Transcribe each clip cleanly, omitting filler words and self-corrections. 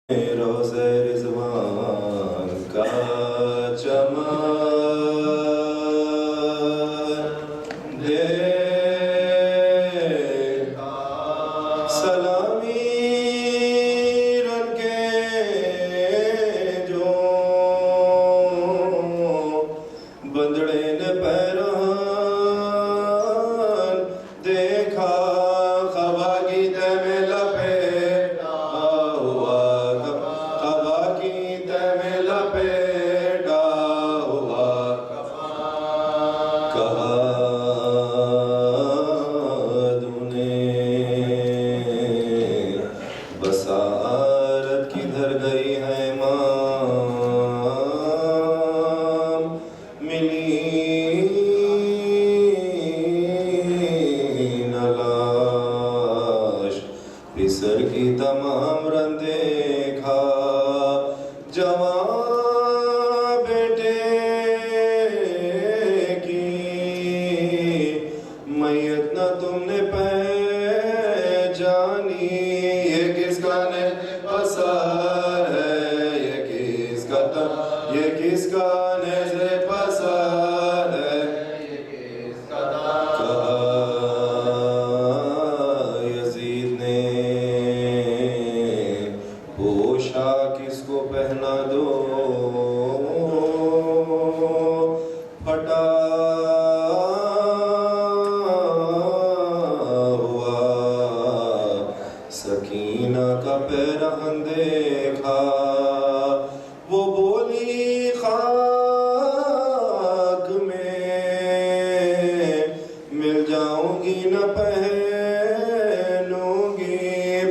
روزے رضوان کا چمن دیکھا، سلامی رن کے جو بندڑے نے پیران دیکھا، خبا کی تہ میں لپیٹا ہوا، خبا کی تہ میں لپیٹا ہوا، کہا دنے بصارت کدھر گئی ہے مام، ملی نہ لاش، پسر کی تمام رن دیکھا، جوان بیٹے کی میت نہ تم نے پہچانی، یہ کس کا پسر ہے، یہ کس کا نیز پسر ہے، کہا یزید نے پوشا کس کو پہنا دو، پھٹا ہوا سکینہ کا پیرہن دیکھا، وہ بولی خاک میں مل جاؤں گی نہ پہنوں گی،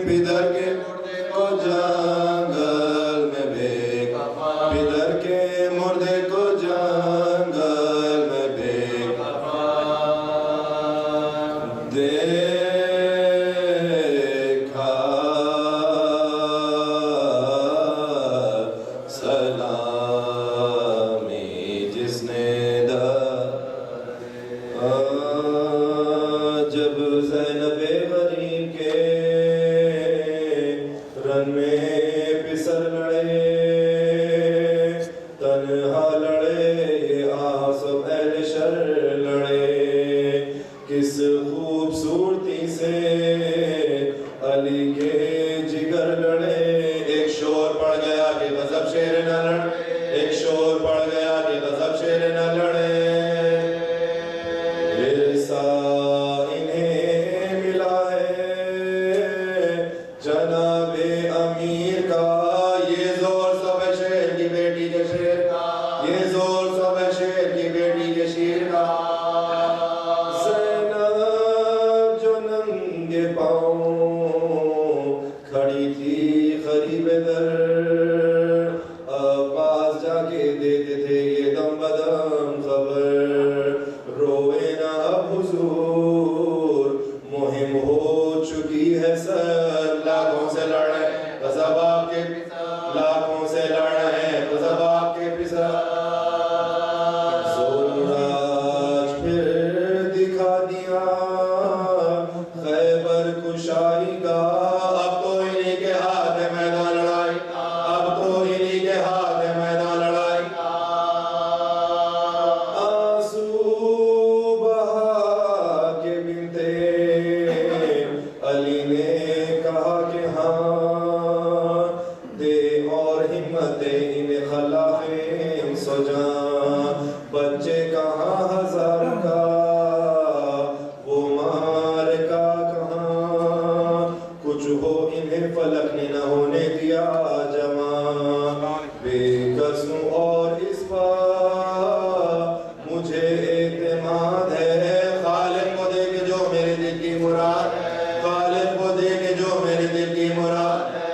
پدر کے مردے کو جنگل میں بے کفن، پدر کے مردے کو جنگل میں بے کفن دیکھا، سلامی جس نے جب زینب غریب کے رن میں پسر لڑے، تنہا لڑے یہ آصف اہل شر لڑے، کس خوبصورتی سے علی کے جگر لڑے، ایک شور پڑ گیا کہ غضب شیر نہ لڑے، ایک شور پڑ گیا کہ غضب شیر نہ لڑے، ورثہ انہیں ملا ہے جناب امیر کا، یہ زور سب ہے شیر کی بیٹی کے شیر کا، یہ زور سب ہے شیر کی بیٹی کے شیر کا، زینب جو ننگے پاؤں کھڑی تھی قریب در، عباس جا کے دیتے تھے یہ دم بدم خبر، روئے نہ اب حضور مہم ہو چکی ہے سر، لاکھوں سے لڑ رہے غضب آپ کے پسر، لاکھوں سے لڑ رہے غضب آپ کے پسر، زور آج پھر دکھا دیا خیبر کشائی کا، اب تو انہی کے ہاتھ ہے میدان لڑائی، اب تو انہی کے ہاتھ ہے میدان لڑائی، آنسو بہا کے بنتے علی نے کہا کہ ہاں دے اور ہمت دے انہیں خلاف سو جان، بچے کہاں ہزار کا وہ مار کا کہاں، کچھ ہو انہیں فلک نے نہ ہونے دیا جوان، بے قسم اور اس پر مجھے اعتماد ہے، خالق کو دے کے جو میرے دل کی مراد ہے، خالق کو دے کے جو میرے دل کی مراد ہے،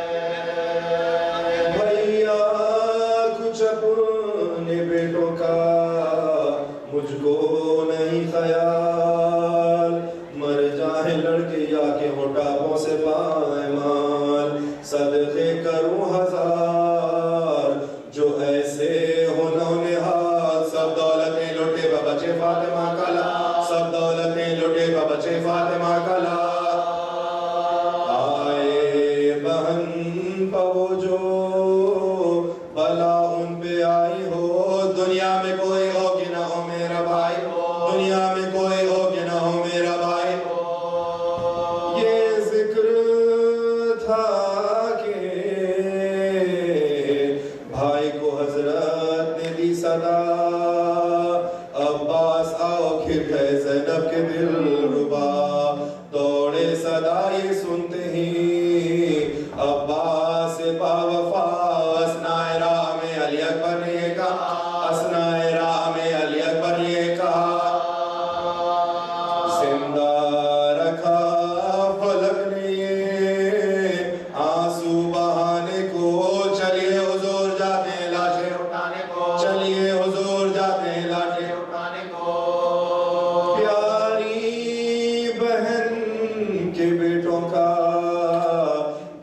بھیا کچھ اپنے بیٹوں کا مجھ کو نہیں خیال، مر جائیں لڑکے یا کہ ہوٹاپوں سے پائمال، صدقے کروں ہزار جو ایسے ہنوں نہاد، سب دولتیں لٹے بچے فاطمہ کا لا، سب دولتیں لٹے بچے فاطمہ کا لا، آئے بہن پر وہ جو بلا ان پہ آئی ہو، دنیا میں کوئی ہو کہ نہ ہو میرا بھائی، دنیا میں کوئی ہو کہ نہ ہو میرا بھائی. یہ ذکر تھا کہ بھائی کو حضرت نے دی صدا، عباس آؤ کھر گئے زینب کے دل ربا. دوڑے صدا یہ سنتے ہی عباس با وفا، اسنائے راہ میں علی اکبر نے یہ کہا، اسنائے راہ میں علی اکبر نے یہ کہا. زندہ رکھا فلک نے یہ آنسو بہانے کو، چلیے حضور جاتے ہیں لاشیں اٹھانے کو، چلیے حضور جاتے ہیں لاشیں اٹھانے کو. پیاری بہن کے بیٹوں کا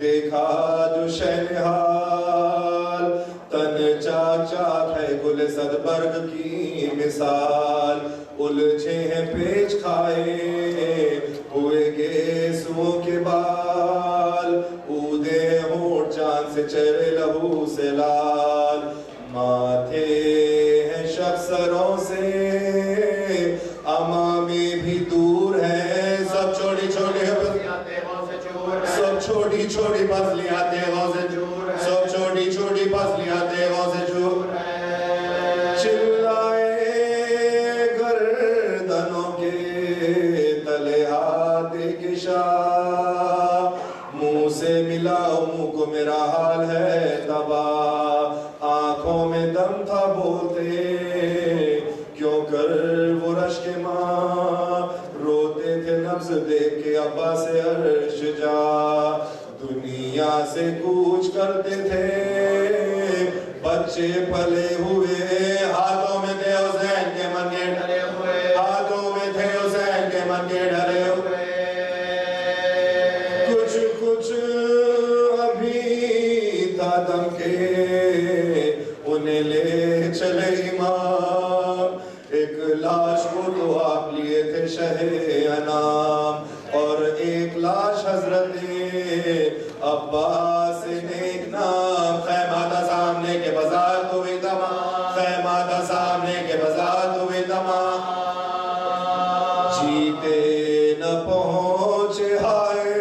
دیکھا جو شہنحال، تن چاک چاک ہے گل صدبرگ کی مثال. الجھے ہیں پیچ کھائے ہوئے گیسوں کے بال، اودے ہونٹ چاند سے چہرے لہو سے لال. ماتھے ہیں شخصروں سے امامے بھی دور ہیں، سب چھوٹی چھوٹی سب چھوٹی چھوٹی پسلیاں تیغوں سے چور، سب چھوٹی چھوٹی پسلیاں تیغوں سے چور. چلائے گردنوں کے تلے ہاتھ کے شاہ، منہ سے ملاؤ منہ کو میرا حال ہے تباہ. آنکھوں میں دم تھا بولتے کیوں کر وہ رشک ماں، روتے تھے نبض دیکھ کے ابا سے عرش جا. دنیا سے کوچ کرتے تھے بچے پلے ہوئے، ہاتھوں میں تھے حسین کے منگے ڈھلے ہوئے، ہاتھوں میں تھے حسین کے منگے ڈھلے ہوئے. کچھ کچھ ابھی تھا دم کے انہیں لے چلے امام. ایک لاش کو تو آپ لیے تھے شہ انام، اور ایک لاش حضرت عباس نیک نام. خیمہ تھا سامنے کے بازار ہوئی تمام، خیمہ تھا سامنے کے بازار ہوئی تمام. جیتے نہ پہنچے ہائے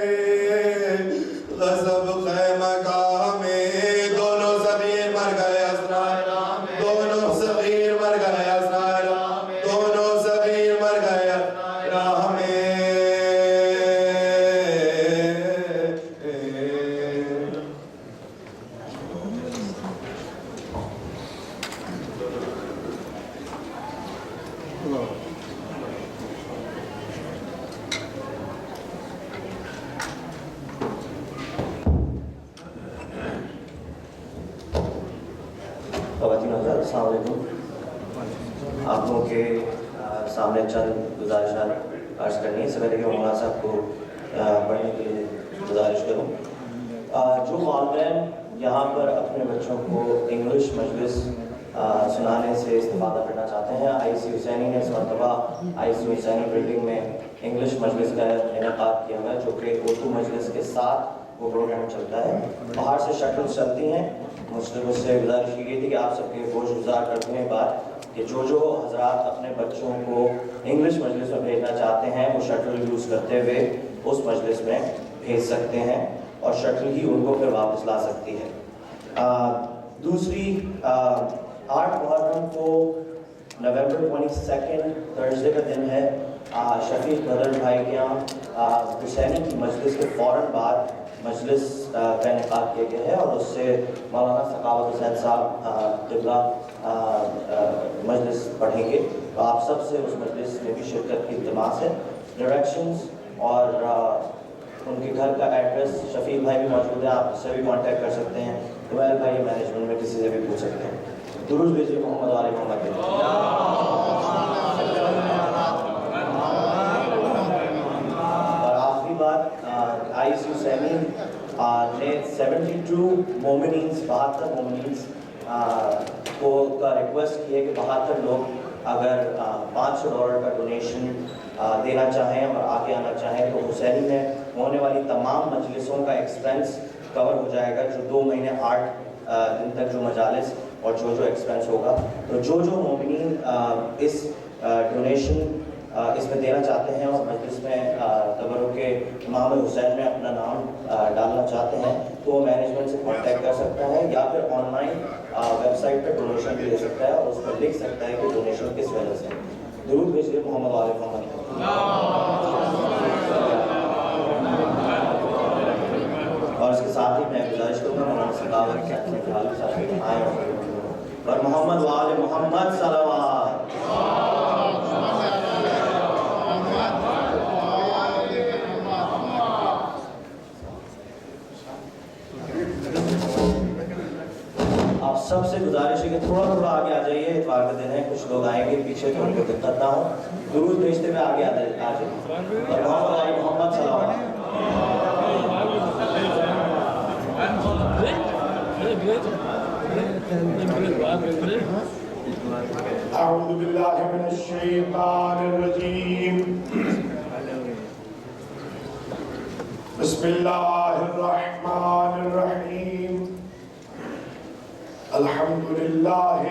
غضب خیمہ گاہ میں، دونوں صغیر مر گئے اسرائیل، دونوں صغیر مر گئے اسرائیل، دونوں صغیر مر گئے راہ میں. خواتین حضرات السلام علیکم. آپ لوگوں کے سامنے چند گزارشات عرض کرنی ہے. اس سے پہلے کہ مولانا صاحب کو پڑھنے کے لیے گزارش کروں، جو والدین یہاں پر اپنے بچوں کو انگلش مجلس سنانے سے استفادہ کرنا چاہتے ہیں، آئی سی حسینی نے اس مرتبہ آئی سی حسینی بلڈنگ میں انگلش مجلس کا انعقاد کیا ہوا ہے، جو کہ اردو مجلس کے ساتھ وہ پروگرام چلتا ہے. باہر سے شٹلز چلتی ہیں. مجھ سے گزارش کی گئی تھی کہ آپ سب کے گوش گزار کرتے ہیں بات کہ جو حضرات اپنے بچوں کو انگلش مجلس میں بھیجنا چاہتے ہیں وہ شٹل یوز کرتے ہوئے اس مجلس میں بھیج سکتے ہیں، اور شٹل ہی ان کو پھر واپس لا سکتی ہے. دوسری 8 محرم کو نومبر 22 تھرسڈے کا دن ہے. شفیق بدر بھائی کے یہاں حسینی کی مجلس کے فوراً بعد مجلس کا انعقاد کیا گیا ہے، اور اس سے مولانا سخاوت حسین صاحب قبلہ مجلس پڑھیں گے. تو آپ سب سے اس مجلس میں بھی شرکت کی التماس ہے. ڈائریکشنز اور ان کے گھر کا ایڈریس، شفیق بھائی بھی موجود ہیں، آپ سے بھی کانٹیکٹ کر سکتے ہیں. طویل بھائی مینجمنٹ میں کسی سے بھی پوچھ سکتے ہیں. درود بھیجیے محمد علی محمد کے. اور آخری بات، آئی سی حسینی نے 72 مومنینز 72 مومنینز کو کا ریکویسٹ کی ہے کہ 72 لوگ اگر $500 کا ڈونیشن دینا چاہیں اور آگے آنا چاہیں تو حسینی میں ہونے والی تمام مجلسوں کا ایکسپینس کور ہو جائے گا، جو 2 مہینے 8 دن تک جو مجالس اور جو ایکسپینس ہوگا. تو جو مومنین اس ڈونیشن اس میں دینا چاہتے ہیں اور مجلس میں تبرک امام حسین میں اپنا نام ڈالنا چاہتے ہیں تو وہ مینجمنٹ سے کانٹیکٹ کر سکتا ہے یا پھر آن لائن ویب سائٹ پہ ڈونیشن بھی دے سکتا ہے اور اس میں لکھ سکتا ہے کہ ڈونیشن کس وجہ سے. درود بھیجیے محمد وآل محمد. اور اس کے ساتھ ہی میں گزارش کروں گا مولانا سخاوت اور محمد وآل محمد صلوات. آپ سب سے گزارش ہے کہ تھوڑا آگے آ جائیے، اتوار کا دن ہے، کچھ لوگ آئیں گے پیچھے تو ان کو دقت نہ ہو. درود بھیجتے ہوئے آگے آ جائیے اور محمد وآل محمد صلوات. اعوذ باللہ من الشیطان الرجیم. بسم اللہ الرحمن الرحیم. الحمد للہ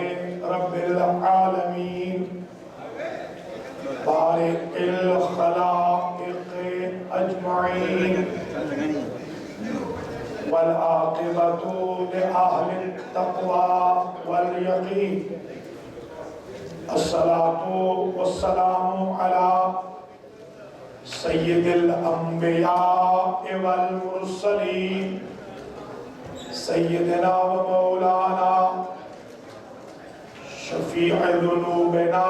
رب العالمین بارئ الخلائق اجمعین والعاقبۃ لأہل التقوى والیقین. الصلاة والسلام علی سید الانبیاء والمرسلین سیدنا و مولانا شفیع ذنوبنا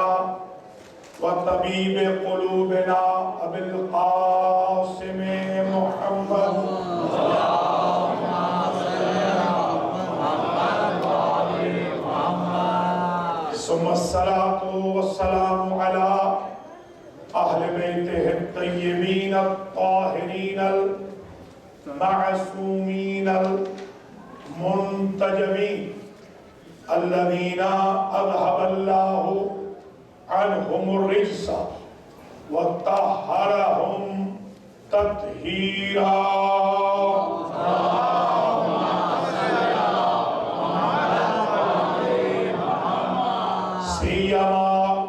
و طبیب قلوبنا ابی القاسم محمد ثم الصلاة والسلام على أهل بيته الطيبين الطاهرين المعصومين المنتجبين الذين أذهب الله عنهم الرجس وطهرهم تطهيرا.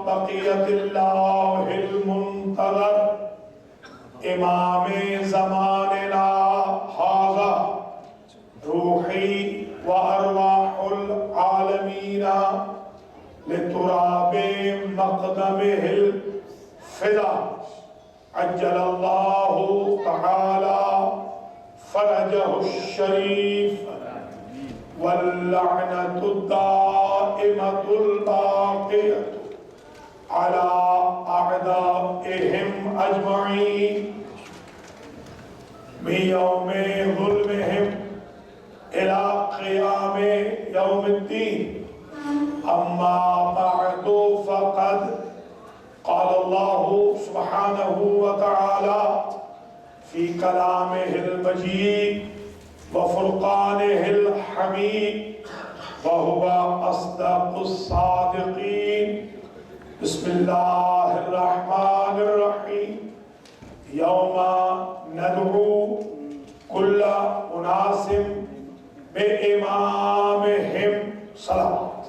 بقیت اللہ المنتظر امام زماننا ھذا روحی و ارواح العالمین لتراب مقدمہ الفدا عجل اللہ تعالی فرجہ الشریف واللعنة الدائمة الباقية على أعدائهم أجمعين من يوم ظلمهم إلى قيام يوم الدين. أما بعد فقد قال الله سبحانه وتعالى في كلامه المجيد وفرقانه الحميد وهو أصدق الصادقين. بسم الله الرحمن الرحيم. يوم ندعو كل أناس بإمامهم صلوات.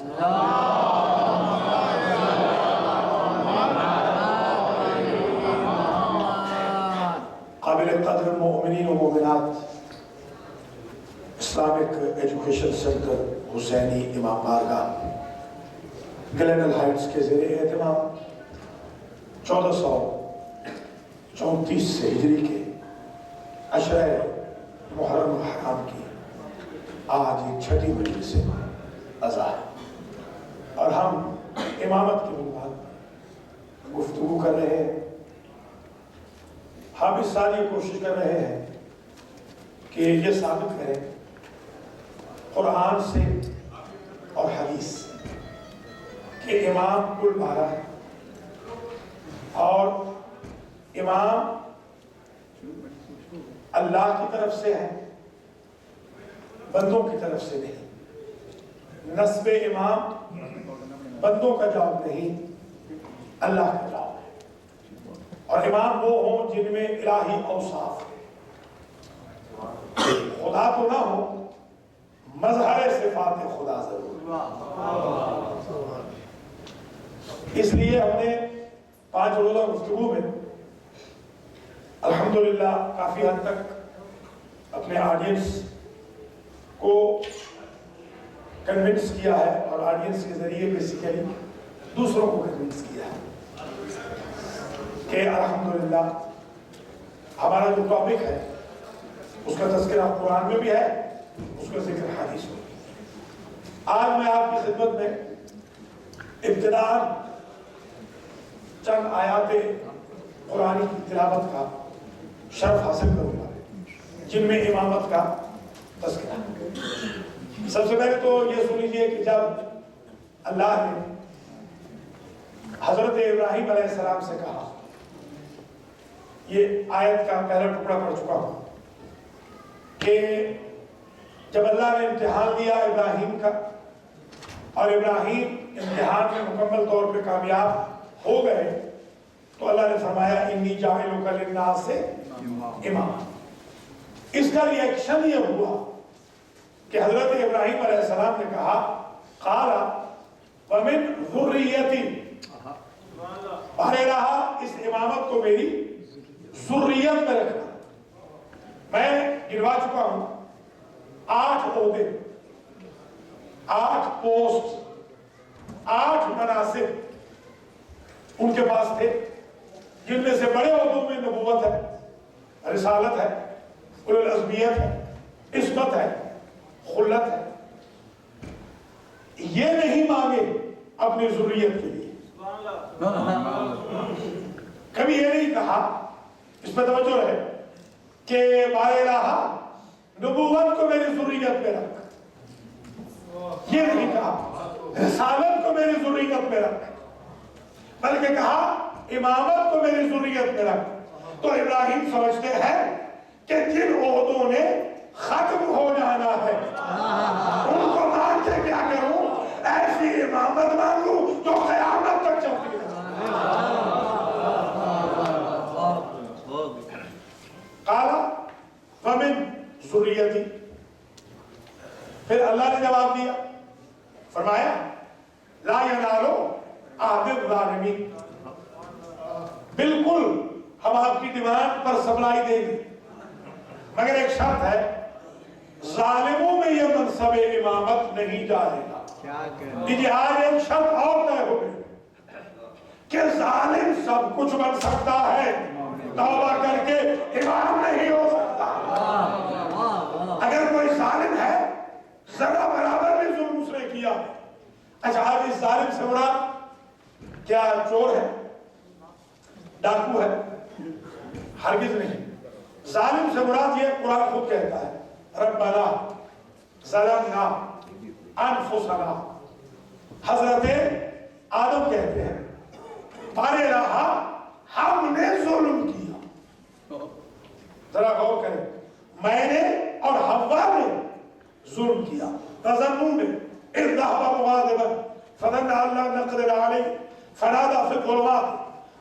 قابل قدر المؤمنين والمؤمنات، اسلامک ایجوکیشن سینٹر حسینی امام بارگاہ گلینل ہائٹس کے زیر اہتمام 1434 سے ہجری کے عشرہ محرم الحرام کی آج ایک چھٹی مجلس عزا ہے اور ہم امامت کے عنوان پر گفتگو کر رہے ہیں. ہم اس سال یہ کوشش کر رہے ہیں کہ یہ ثابت کریں قرآن سے اور حدیث سے کہ امام کل 12 ہے اور امام اللہ کی طرف سے ہے، بندوں کی طرف سے نہیں. نصب امام بندوں کا جواب نہیں، اللہ کا جواب ہے. اور امام وہ ہوں جن میں الہی اوصاف ہے. خدا تو نہ ہو، مظہر صفات خدا ضرور۔ اس لیے ہم نے 5 روزہ گفتگو میں الحمدللہ کافی حد تک اپنے آڈینس کو کنونس کیا ہے، اور آڈینس کے ذریعے بیسیکلی دوسروں کو کنونس کیا ہے کہ الحمدللہ ہمارا جو ٹاپک ہے اس کا تذکرہ قرآن میں بھی ہے، اس کا ذکر حدیث میں۔ آج میں آپ کی خدمت میں ابتداءً چند آیات قرآن کی تلاوت کا شرف حاصل کروں گا جن میں امامت کا تذکرہ۔ سب سے پہلے تو یہ سن لیجیے کہ جب اللہ نے حضرت ابراہیم علیہ السلام سے کہا، یہ آیت کا پہلا ٹکڑا پڑھ چکا ہوں کہ جب اللہ نے امتحان لیا ابراہیم کا اور ابراہیم امتحان میں مکمل طور پہ کامیاب ہو گئے تو اللہ نے فرمایا انی جاعلک للناس امام۔ اس کا ریئیکشن یہ ہوا کہ حضرت ابراہیم علیہ السلام نے کہا قال ومن ذریتی، رہا اس امامت کو میری ذریت میں رکھنا۔ میں گنوا چکا ہوں 8 عہدے، 8 پوسٹ، 8 مناصب ان کے پاس تھے، جن میں سے بڑے عہدوں میں نبوت ہے، رسالت ہے، اولو العزمیت ہے، عصمت ہے، خلت ہے۔ یہ نہیں مانگے اپنی ذریت کے لیے، کبھی یہ نہیں کہا، اس پہ توجہ رہے کہ بار الہ نبوت کو میری ذریت میں رکھ، یہ نہیں کہا رسالت کو میری ذریت میں رکھ، بلکہ کہا امامت کو میری ذریت میں رکھ۔ تو ابراہیم سمجھتے ہیں کہ جن عہدوں نے ختم ہو جانا ہے ان کو مان کے کیا کروں؟ ایسی امامت مانگوں جو قیامت تک چلتی ہے۔ قال ومن ذریتی، پھر اللہ نے جواب دیا، فرمایا لا ینالو عہد الظالمین، بالکل ہم آپ کی ڈیمانڈ پر سپلائی دیں گے، مگر ایک شرط ہے، ظالموں میں یہ منصب امامت نہیں جائے گا۔ آج ایک شرط اور طے ہو گئی کہ ظالم سب کچھ بن سکتا ہے، توبہ کر کے امام نہیں ہو سکتا۔ اگر کوئی ظالم ہے ذرا برابر بھی ظلم اس نے کیا، اچھا آج اس ظالم سے مراد کیا چور ہے، ڈاکو ہے؟ ہرگز نہیں۔ ظالم سے مراد یہ قرآن خود کہتا ہے ربنا ظلمنا انفسنا، حضرت آدم کہتے ہیں بارے رہا ہم نے ظلم کیا۔ ذرا غور کریں، میں نے اور حوا نے ظلم کیا۔ فظنوا اذ ذهب مغاضبا فظن ان لن نقدر عليه فنادى في الظلمات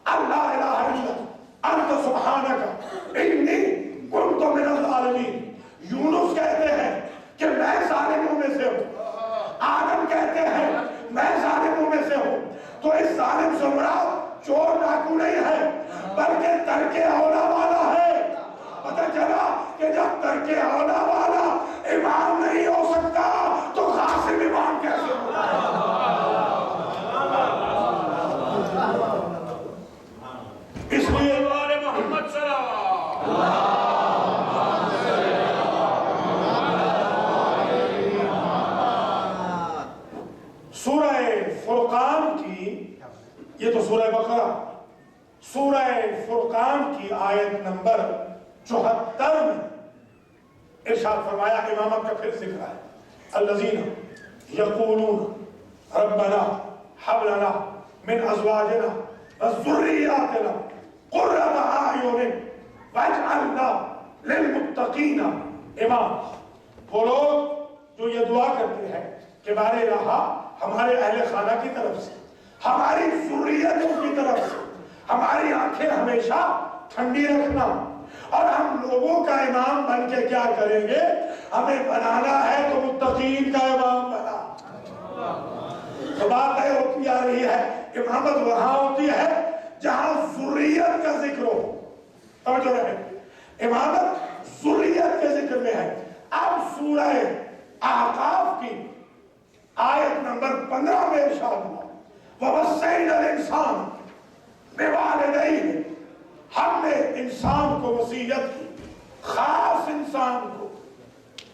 ان لا اله الا انت سبحانك انی کنت من الظالمین۔ یونس کہتے ہیں کہ میں ظالموں میں سے ہوں، آدم کہتے ہیں میں ظالموں میں سے ہوں۔ تو اس ظالم سے مراد چور ڈاکو نہیں ہے بلکہ ترک اولا والا ہے۔ پتہ چلا کہ جب ترک اولا والا امام نہیں ہو سکتا تو قاسم امام کیسے ہوگا؟ اس لیے محمد صلی اللہ سورہ فرقان کی، یہ تو سورہ بقرہ، سورہ فرقان کی آیت نمبر 74 میں ارشاد فرمایا، امامت کا پھر ذکر ہے، الذین یقولون ربنا هب لنا من ازواجنا وذریاتنا قرۃ اعین واجعلنا للمتقین اماما۔ وہ لوگ جو یہ دعا کرتے ہیں کہ بار الہ ہمارے اہل خانہ کی طرف سے، ہماری ذریتوں کی طرف سے ہماری آنکھیں ہمیشہ ٹھنڈی رکھنا، اور ہم لوگوں کا امام بن کے کیا کریں گے؟ ہمیں بنانا ہے تو متقین کا امام بنا. تو بات یہ ہوتی آ رہی ہے امامت وہاں ہوتی ہے جہاں ذریت کا ذکر ہو. توجہ رہے, امامت ذریت کے ذکر میں ہے. اب سورہ احقاف کی آیت نمبر 15 میں ارشاد ہوا وَوَصَّيْنَا الْإِنسَانَ بِوَالِدَيْهِ, ہم نے انسان کو وصیت کی, خاص انسان کو,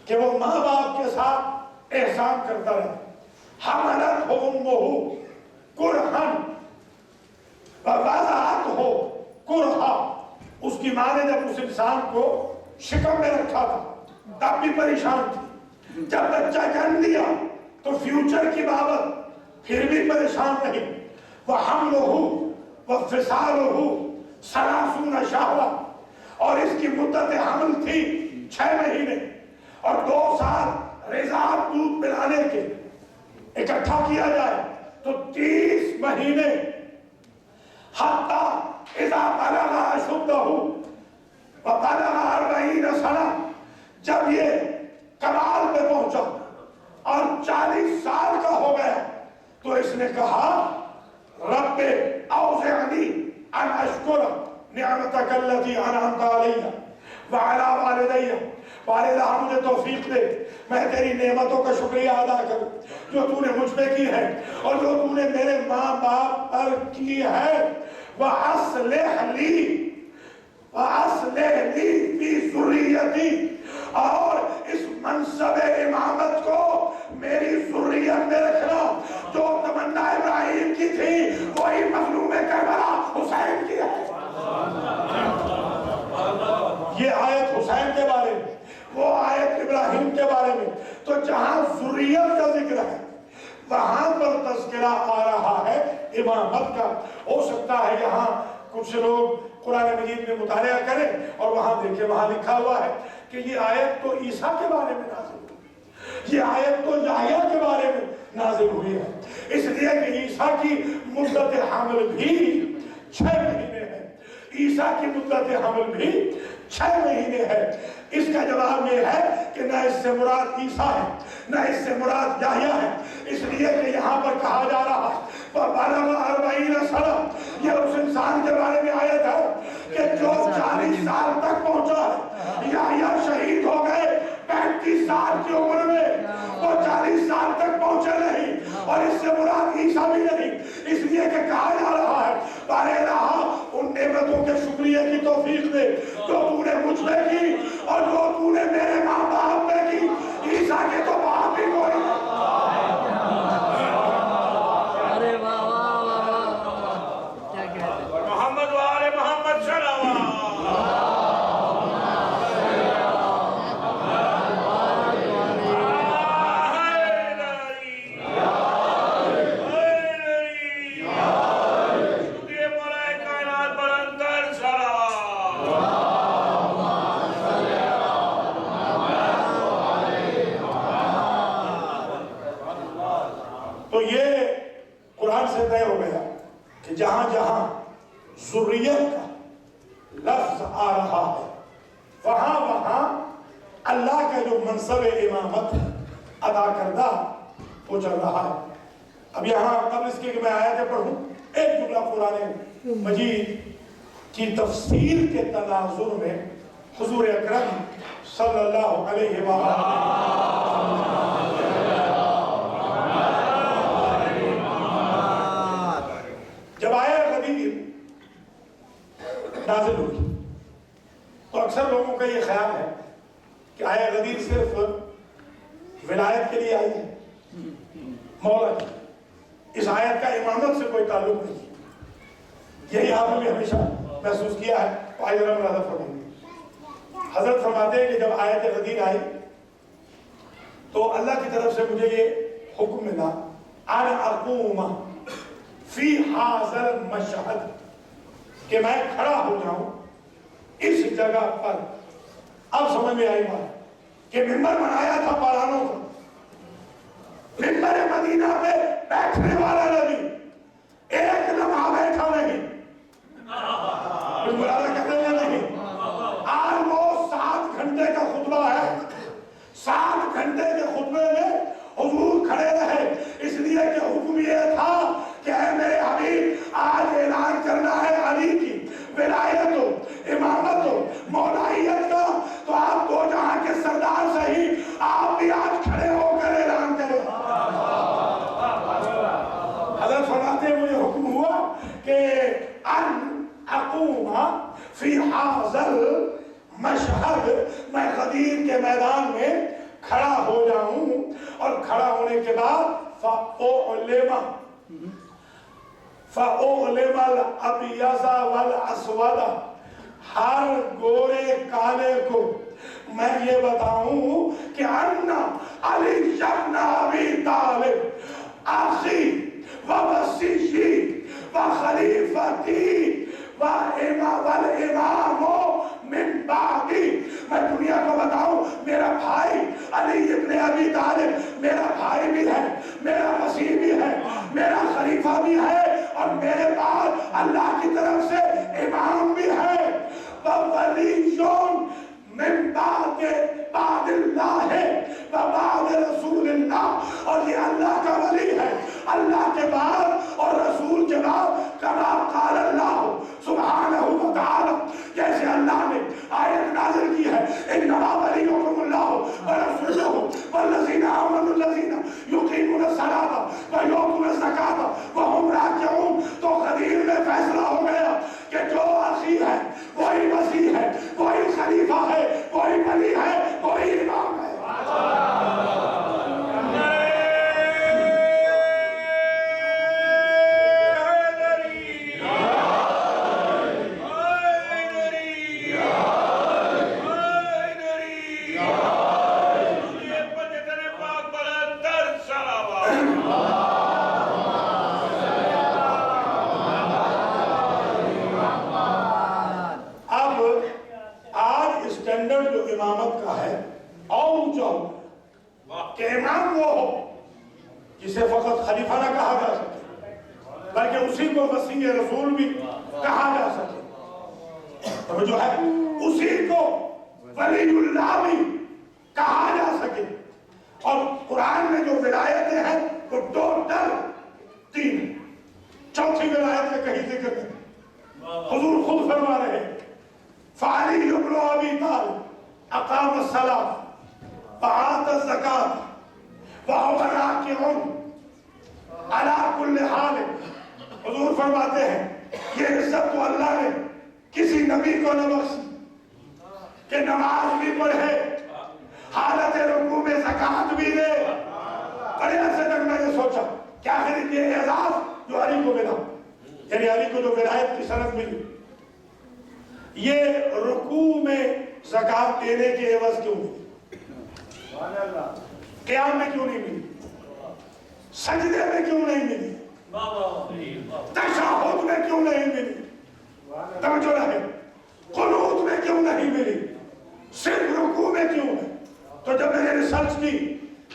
کہ وہ ماں باپ کے ساتھ احسان کرتا رہے. حملتہ امہ کرہا ووضعتہ کرہا, اس کی ماں نے جب اس انسان کو شکم میں رکھا تھا تب بھی پریشان تھی, جب بچہ جنم لیا تو فیوچر کی بابت پھر بھی پریشان رہی. وحملہ وفصالہ 30 شہرا, اور اس کی مدت حمل تھی 6 مہینے اور 2 سال رضاعت دودھ پلانے کے. اکٹھا کیا جائے تو 30 مہینے. حتی اذا بلغ اشدہ وبلغ 40 سنہ, جب یہ کمال پہ پہنچا اور 40 سال کا ہو گیا تو اس نے کہا رب اوزعنی ان اشکر نعمتک التی انعمت علی وعلی والدی, والدہ مجھے توفیق دے میں تیری نعمتوں کا شکریہ ادا کروں جو تو نے مجھ پہ کی ہے اور جو تو نے میرے ماں باپ پر کی ہے. وَأَصْلِحْ لِي فِي ذُرِّيَّتِي, اور اس منصب امامت کو میری ذریت میں رکھنا. جو تمنا ابراہیم کی تھی وہی مظلوم کربلا حسین کی ہے. یہ آیت حسین کے بارے میں, وہ آیت ابراہیم کے بارے میں. تو جہاں ذریت کا ذکر ہے وہاں پر تذکرہ آ رہا ہے امامت کا. ہو سکتا ہے یہاں کچھ لوگ قرآن مجید میں مطالعہ کریں اور وہاں دیکھیں وہاں لکھا ہوا ہے کہ یہ آیت تو عیسیٰ کے بارے میں نازل ہوئی, یہ آیت تو یحییٰ کے بارے میں نازل ہوئی ہے. اس لیے کہ عیسیٰ کی مدت حمل بھی 6 مہینے ہے, عیسیٰ کی مدت حمل بھی 6 مہینے ہے. اس کا جواب یہ ہے کہ نہ اس سے مراد عیسیٰ ہے نہ اس سے مراد یحییٰ ہے. اس لیے کہ یہاں پر کہا جا رہا ہے وَبَلَغَ 40 سنہ, یہ اس انسان کے بارے میں آیت ہے کہ جو 40 سال تک پہنچا ہے. یحییٰ شہید ہو گئے 35 سال کی عمر میں, وہ 40 سال تک پہنچے نہیں اور اس سے مراد عیسیٰ بھی نہیں. اس لیے کہ کہا جا رہا ہے بارے رہا ان نعمتوں کے شکریہ کی توفیق دے جو تو نے مجھ میں کی اور جو تو نے میرے ماں باپ میں کی. عیسیٰ کے تو باپ ہی کوئی نہیں. محمد وآل محمد صلوات. تو یہ قرآن سے طے ہو گیا کہ جہاں جہاں ذریت کا لفظ آ رہا ہے وہاں وہاں اللہ کا جو منصب امامت ادا کردہ وہ چل رہا ہے. اب یہاں قبل اس کے کہ میں آیتیں پڑھوں, ایک جملہ قرآن مجید کی تفسیر کے تناظر میں حضور اکرم صلی اللہ علیہ وآلہ جب آیا غدیر نازل ہوئی تو اکثر لوگوں کا یہ خیال ہے کہ آیا غدیر صرف ولایت کے لیے آئی ہے, مولا کی. اس آیت کا امامت سے کوئی تعلق نہیں. یہی آپ نے ہمیشہ محسوس کیا ہے. حضرت فرماتے ہیں کہ جب آیت غدیر آئی تو اللہ کی طرف سے مجھے یہ حکم ملا ان اقوم فی حاضر مشہد, کہ میں کھڑا ہو جاؤں اس جگہ پر. اب سمجھ میں آئی بات کہ ممبر بنایا تھا پارانوں کا, ممبر مدینہ پہ بیٹھنے والا نبی ایک لمحہ بیٹھا نہیں, نہیں. آج وہ 7 گھنٹے کا خطبہ ہے, اور کھڑا ہونے کے بعد فَأُعْلِمَ الْأَبْيَضَ وَالْأَسْوَدَ، ہر گورے کالے کو میں یہ بتاؤں کہ اَنَّ عَلِيَّ بْنَ أَبِي طَالِبٍ أَخِي وَوَصِيِّي وَخَلِيفَتِي وَالْإِمَامُ مِن بَعْدِي، میں دنیا کو بتاؤں میرا بھائی علی ابن ابی طالب میرا بھائی بھی ہے، میرا وصی بھی ہے، میرا خلیفہ بھی ہے، اور میرے بعد اللہ کی طرف سے امام بھی ہے۔ وَوَلِيٌّ مِن بَعْدِ اللَّهِ وَبَعْدِ رَسُولِ اللَّهِ، اور یہ اللہ کا ولی ہے اللہ کے بعد اور رسول کے بعد، کما قال اللہ سبحانہ وتعالی، جیسے اللہ نے آیت نازل کی ہے، انما ولیکم اللہ ورسولہ والذین آمنوا الذین یقیمون الصلاۃ ویؤتون الزکاۃ وہم راکعون۔ تو قدیر میں فیصلہ ہو گیا کہ جو اخی ہے وہی وصی ہے، وہی خلیفہ ہے، وہی ولی ہے، وہی امام ہے۔ امامت کا ہے کہ امام وہ ہو جسے فقط خلیفہ نہ کہا جا سکے بلکہ اسی کو وصی رسول بھی کہا جا سکے، اور جو ہے اسی کو ولی اللہ بھی کہا جا سکے۔ اور قرآن میں جو ولایتیں ہیں وہ ٹوٹل 3، چوتھی ولایت کا کہیں ذکر نہیں، حضور خود فرما رہے ہیں فعلی ابن ابی طالب اقام الصلاۃ وآت الزکاۃ وہو راکع علی کل حال۔ حضور فرماتے ہیں یہ عزت تو اللہ نے کسی نبی کو نہ بخشی کہ نماز بھی پڑھے، حالت رکوع میں زکات بھی دے۔ بڑے عرصے تک میں نے سوچا کہ آخر یہ اعزاز جو علی کو ملا، یعنی علی کو جو ولایت کی سند ملی، یہ رکوع میں زکات دینے کے عوض کیوں ملی؟ قیام میں کیوں نہیں ملی؟ سجدے میں کیوں نہیں ملی؟ تشہد میں کیوں نہیں ملی؟ توجہ رہے، قنوت میں کیوں نہیں ملی؟ صرف رکوع میں کیوں ہے؟ تو جب میں نے ریسرچ کی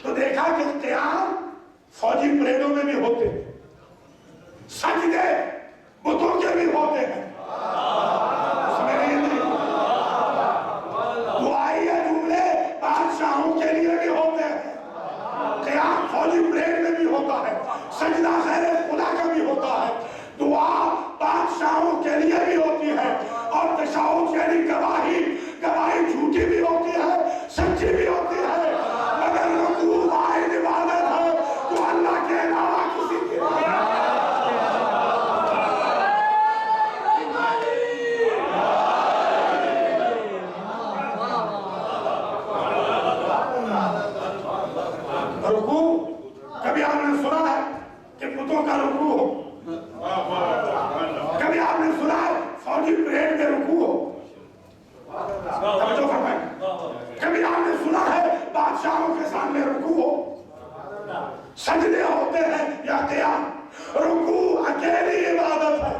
تو دیکھا کہ قیام فوجی پریڈوں میں بھی ہوتے ہیں، سجدے بتوں کے بھی ہوتے ہیں، بادشاہوں کے لیے بھی ہوتے ہیں، قیام فوجی پریڈ میں بھی ہوتا ہے، سجدہ خیر خدا کا بھی ہوتا ہے، دعا بادشاہوں کے لیے بھی ہوتی ہے، اور تشہد یعنی گواہی جھوٹی بھی ہوتی ہے، سچی بھی ہوتی ہے، مگر رکوع واحد عبادت ہے تو اللہ کے علاوہ کسی کے رکوع کبھی آپ نے سنا ہے کہ بتوں کا رکوع ہو؟ کبھی آپ نے سنا ہے فوجی پریڈ میں رکوع ہو؟ کبھی آپ نے سنا ہے بادشاہوں کے سامنے رکوع ہو؟ سجدے ہوتے ہیں یا قیام؟ رکوع اکیلی عبادت ہے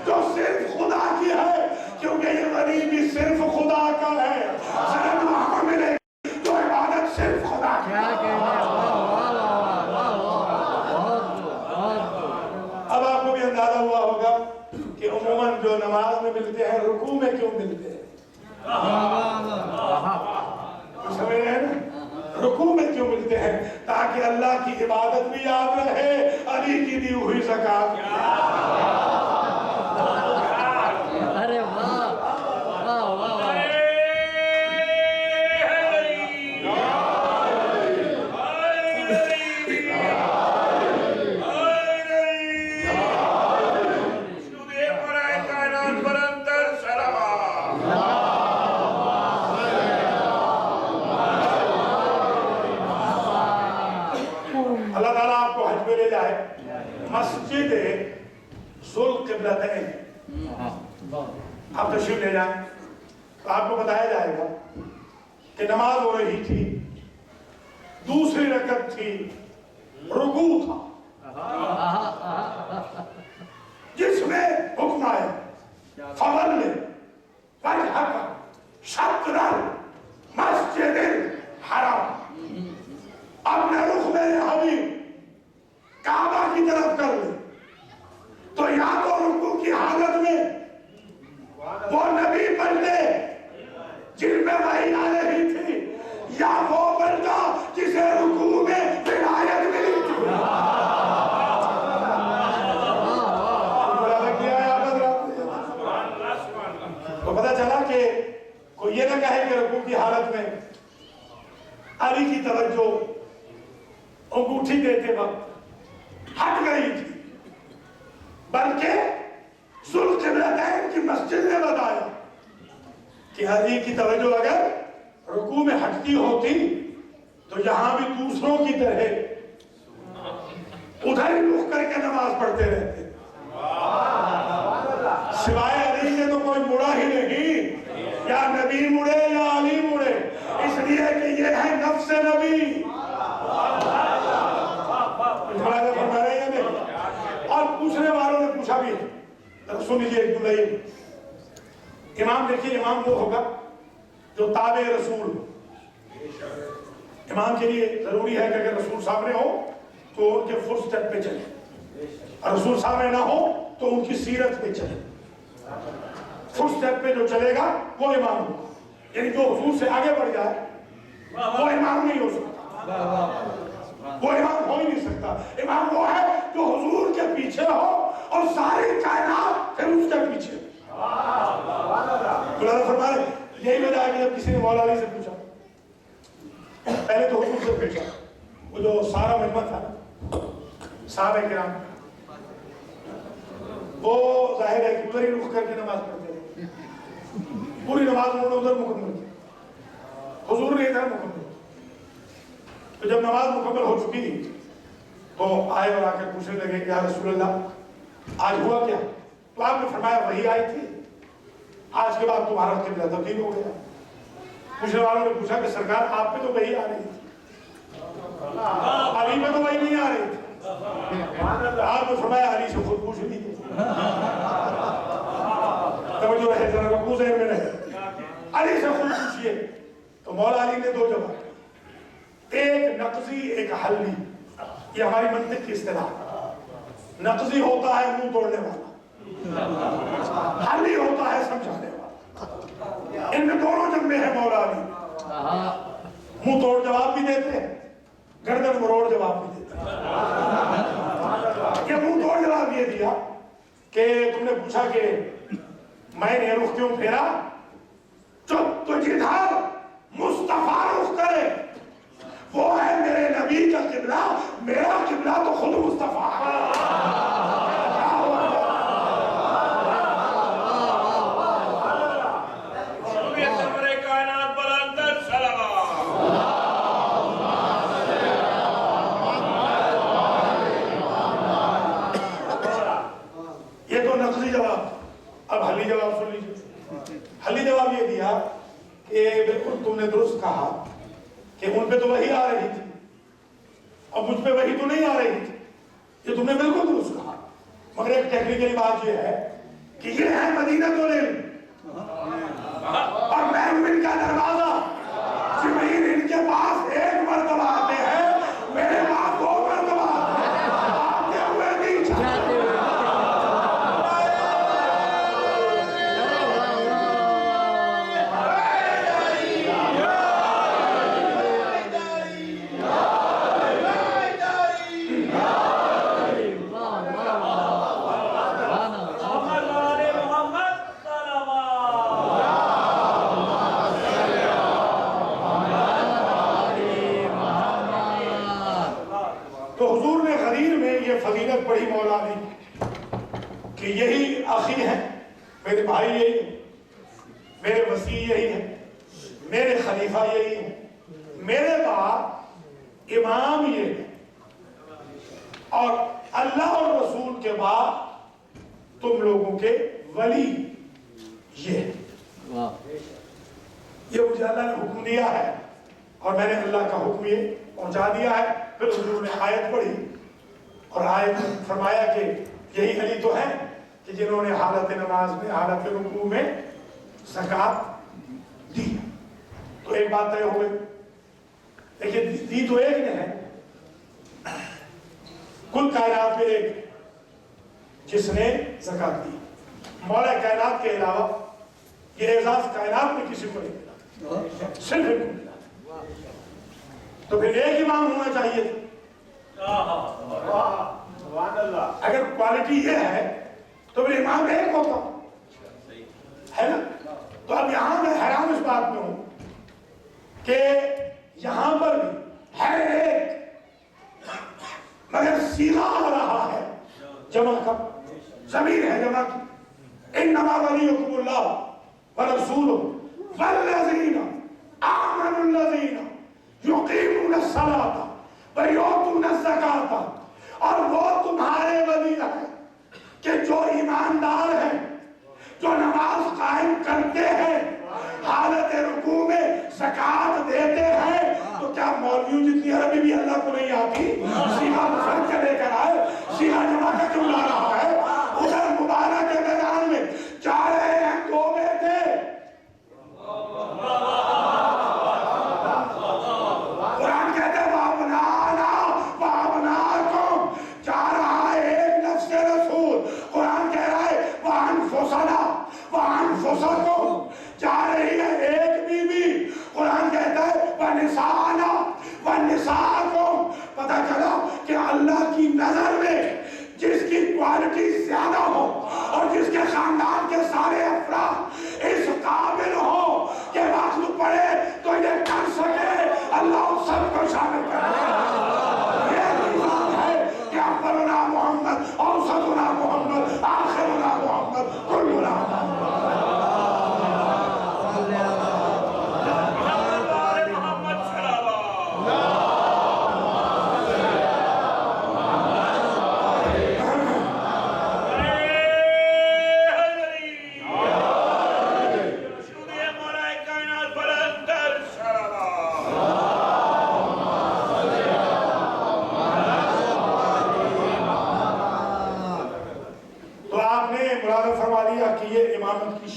جو صرف خدا کی ہے، کیونکہ یہ ولی بھی صرف خدا کا ہے، سند وہاں پر ملے تو عبادت صرف خدا کی ہے۔ اب آپ کو بھی اندازہ ہوا ہوگا کہ عموماً جو نماز میں ملتے ہیں رکوع میں کیوں ملتے ہیں؟ سمجھ رہے ہیں نا؟ رکوع میں کیوں ملتے ہیں؟ تاکہ اللہ کی عبادت بھی یاد رہے، علی کی دی ہوئی زکات۔ ارے واہ واہ واہ اللہ تعالیٰ آپ کو حج پہ لے جائے مسجد ذوالقبلتین آپ تشریف لے جائیں تو آپ کو بتایا جائے گا کہ نماز ہو رہی تھی، دوسری رکعت تھی، رکوع تھا جس میں حکم آیا فَوَلِّ وَجْهَكَ شَطْرَ الْمَسْجِدِ الْحَرَامِ، اپنے رخ میرے حبیب کعبہ کی طرف کر لے. تو یا تو رکوع کی حالت میں وہ نبی بنتے جن میں وحی آ رہی تھی، یا وہ بنتا جسے رکوع میں ولایت ملی تھی. تو پتہ چلا کہ کوئی یہ نہ کہے کہ رکوع کی حالت میں علی کی توجہ انگوٹھی دیتے وقت ہٹ گئی تھی، بلکہ ذوالقبلتین کی مسجد نے بتایا کہ علی کی توجہ اگر رکوع میں ہٹتی ہوتی تو یہاں بھی دوسروں کی طرح ادھر ہی رخ کر کے نماز پڑھتے رہتے. سوائے علی کے تو کوئی مڑا ہی نہیں، یا نبی مڑے یا علی مڑے، اس لیے کہ یہ ہے نفس نبی. اور پوچھنے والوں نے پوچھا بھی، سن لیجیے ایک دلہی امام. دیکھیے امام وہ ہوگا جو تابع رسول ہو. امام کے لیے ضروری ہے کہ اگر رسول سامنے ہو تو ان کے فٹ سٹیپ پہ چلے، اور رسول سامنے نہ ہو تو ان کی سیرت پہ چلے. فٹ سٹیپ پہ جو چلے گا وہ امام ہوگا، یعنی جو حضور سے آگے بڑھ جائے وہ امام نہیں ہو سکتا، وہ امام ہو ہی نہیں سکتا. امام وہ ہے جو حضور کے پیچھے ہو اور ساری کائنات پھر اس کے پیچھے. مولانا فرما رہے یہی وجہ ہے کہ جب کسی نے مولا علی سے پوچھا، پہلے تو حضور سے پوچھا، وہ جو سارا مجمع تھا صحابہ کرام، وہ ظاہر ہے کہ ادھر ہی رخ کر کے نماز پڑھتے رہے. پوری نماز انہوں نے ادھر مکمل کی، حضور نے ادھر مکمل کی. تو جب نماز مکمل ہو چکی تو آئے اور آ کر پوچھنے لگے کہ یا رسول اللہ آج ہوا کیا؟ تو آپ نے فرمایا وہی آئی تھی، آج کے بعد تمہارا قبلہ تبدیل ہو گیا. پوچھنے والوں نے پوچھا کہ سرکار آپ پہ تو وہی آ رہی تھی، علی پہ تو وہی نہیں آ رہی تھی. آپ نے فرمایا علی سے خود پوچھ لیجیے. توجہ رہے ذرا رکوع ذہن میں رہے، علی سے خود پوچھئے. تو مولا علی نے دو جواب، ایک نقضی ایک حلی. یہ ہماری منطق کی اصطلاح. نقضی ہوتا ہے منہ توڑنے والا، حلی ہوتا ہے سمجھانے والا. ان میں دونوں جملے ہیں مولا علی. منہ توڑ جواب بھی دیتے ہیں، گردن مروڑ جواب بھی دیتے ہیں. یہ منہ توڑ جواب یہ دیا کہ تم نے پوچھا کہ میں نے رخ کیوں پھیرا، تو جدھر مصطفیٰ رخ کرے وہ ہے میرے نبی کا قبلہ، میرا قبلہ تو خود مصطفیٰ ہے. یہ تو نقضی جواب. اب حلی جواب سن لیجیے. حلی جواب یہ دیا کہ بالکل تم نے درست کہا کہ ان پہ تو وہی آ رہی تھی اور مجھ پہ وہی تو نہیں آ رہی تھی. یہ تم نے بالکل درست کہا، مگر ایک ٹیکنیکل بات یہ ہے کہ یہ ہے مدینہ العلم اور محرومین کا دروازہ. جبرائیل ان کے پاس ایک مرتبہ آتے ہیں، میرے پاس دو مرتبہ آتے ہوئے نہیں جاتے. فضیلت پڑھی مولا علی کہ یہی اخی ہیں، میرے بھائی یہی ہیں، میرے وسیع یہی ہیں، میرے خلیفہ یہی ہیں، میرے بعد امام یہ ہے. اور اللہ اور رسول کے بعد تم لوگوں کے ولی یہ ہے۔ یہ مجھے اللہ نے حکم دیا ہے اور میں نے اللہ کا حکم یہ پہنچا دیا ہے۔ پھر حضور نے آیت پڑھی اور آیت میں فرمایا کہ یہی علی تو ہے کہ جنہوں نے حالت نماز میں، حالت رکوع میں زکوٰۃ دی۔ تو ایک بات طے ہو گئی، لیکن دی تو ایک نے ہے، کل کائنات میں ایک جس نے زکوٰۃ دی۔ مولا کائنات کے علاوہ یہ اعزاز کائنات میں کسی کو نہیں ملا، صرف ایک کو ملا۔ تو پھر ایک امام ہونا چاہیے تھا۔ اگر کوالٹی یہ ہے تو پھر امام ایک ہوتا ہے نا۔ تو اب یہاں میں حیران اس بات میں ہوں کہ یہاں پر بھی ہر ایک مگر سیدھا آ رہا ہے جمع کا، ضمیر ہے جمع کی۔ انما ولیکم اللہ ورسولہ والذین آمنوا الذین یقیمون الصلاۃ ویؤتون الزکاۃ، اور وہ تمہارے ولی ہیں کہ جو ایماندار ہیں، جو نماز قائم کرتے ہیں، حالت رکوع میں زکوٰۃ دیتے ہیں۔ تو کیا مولویوں جتنی عربی بھی اللہ کو نہیں آتی؟ سیدھا مفرد کے لے کر آئے، سیدھا جمع کا کیوں لا رہا ہے؟ ادھر مبارک کے میدان میں جا رہے ہیں دو بیٹے، قرآن کہتے ہیں وَأَبْنَاءَنَا وَأَبْنَاءَكُمْ، جا رہا ہے ایک نفس رسول، قرآن کہہ رہا ہے وَأَنفُسَنَا وَأَنفُسَكُمْ، جا رہی ہے ایک بی بی، قرآن کہتا ہے وَنِسَاءَنَا وَنِسَاءَكُمْ۔ پتہ چلا کہ اللہ کی نظر میں جس کی کوالٹی زیادہ ہو اور جس کے خاندان کے سارے افراد اس قابل ہو کہ وقت پڑے تو یہ کر سکے، اللہ ان سب کو شامل کرے۔ یہ نظام ہے کہ اولنا محمد، اوسطنا محمد، آخرنا محمد، کلنا محمد۔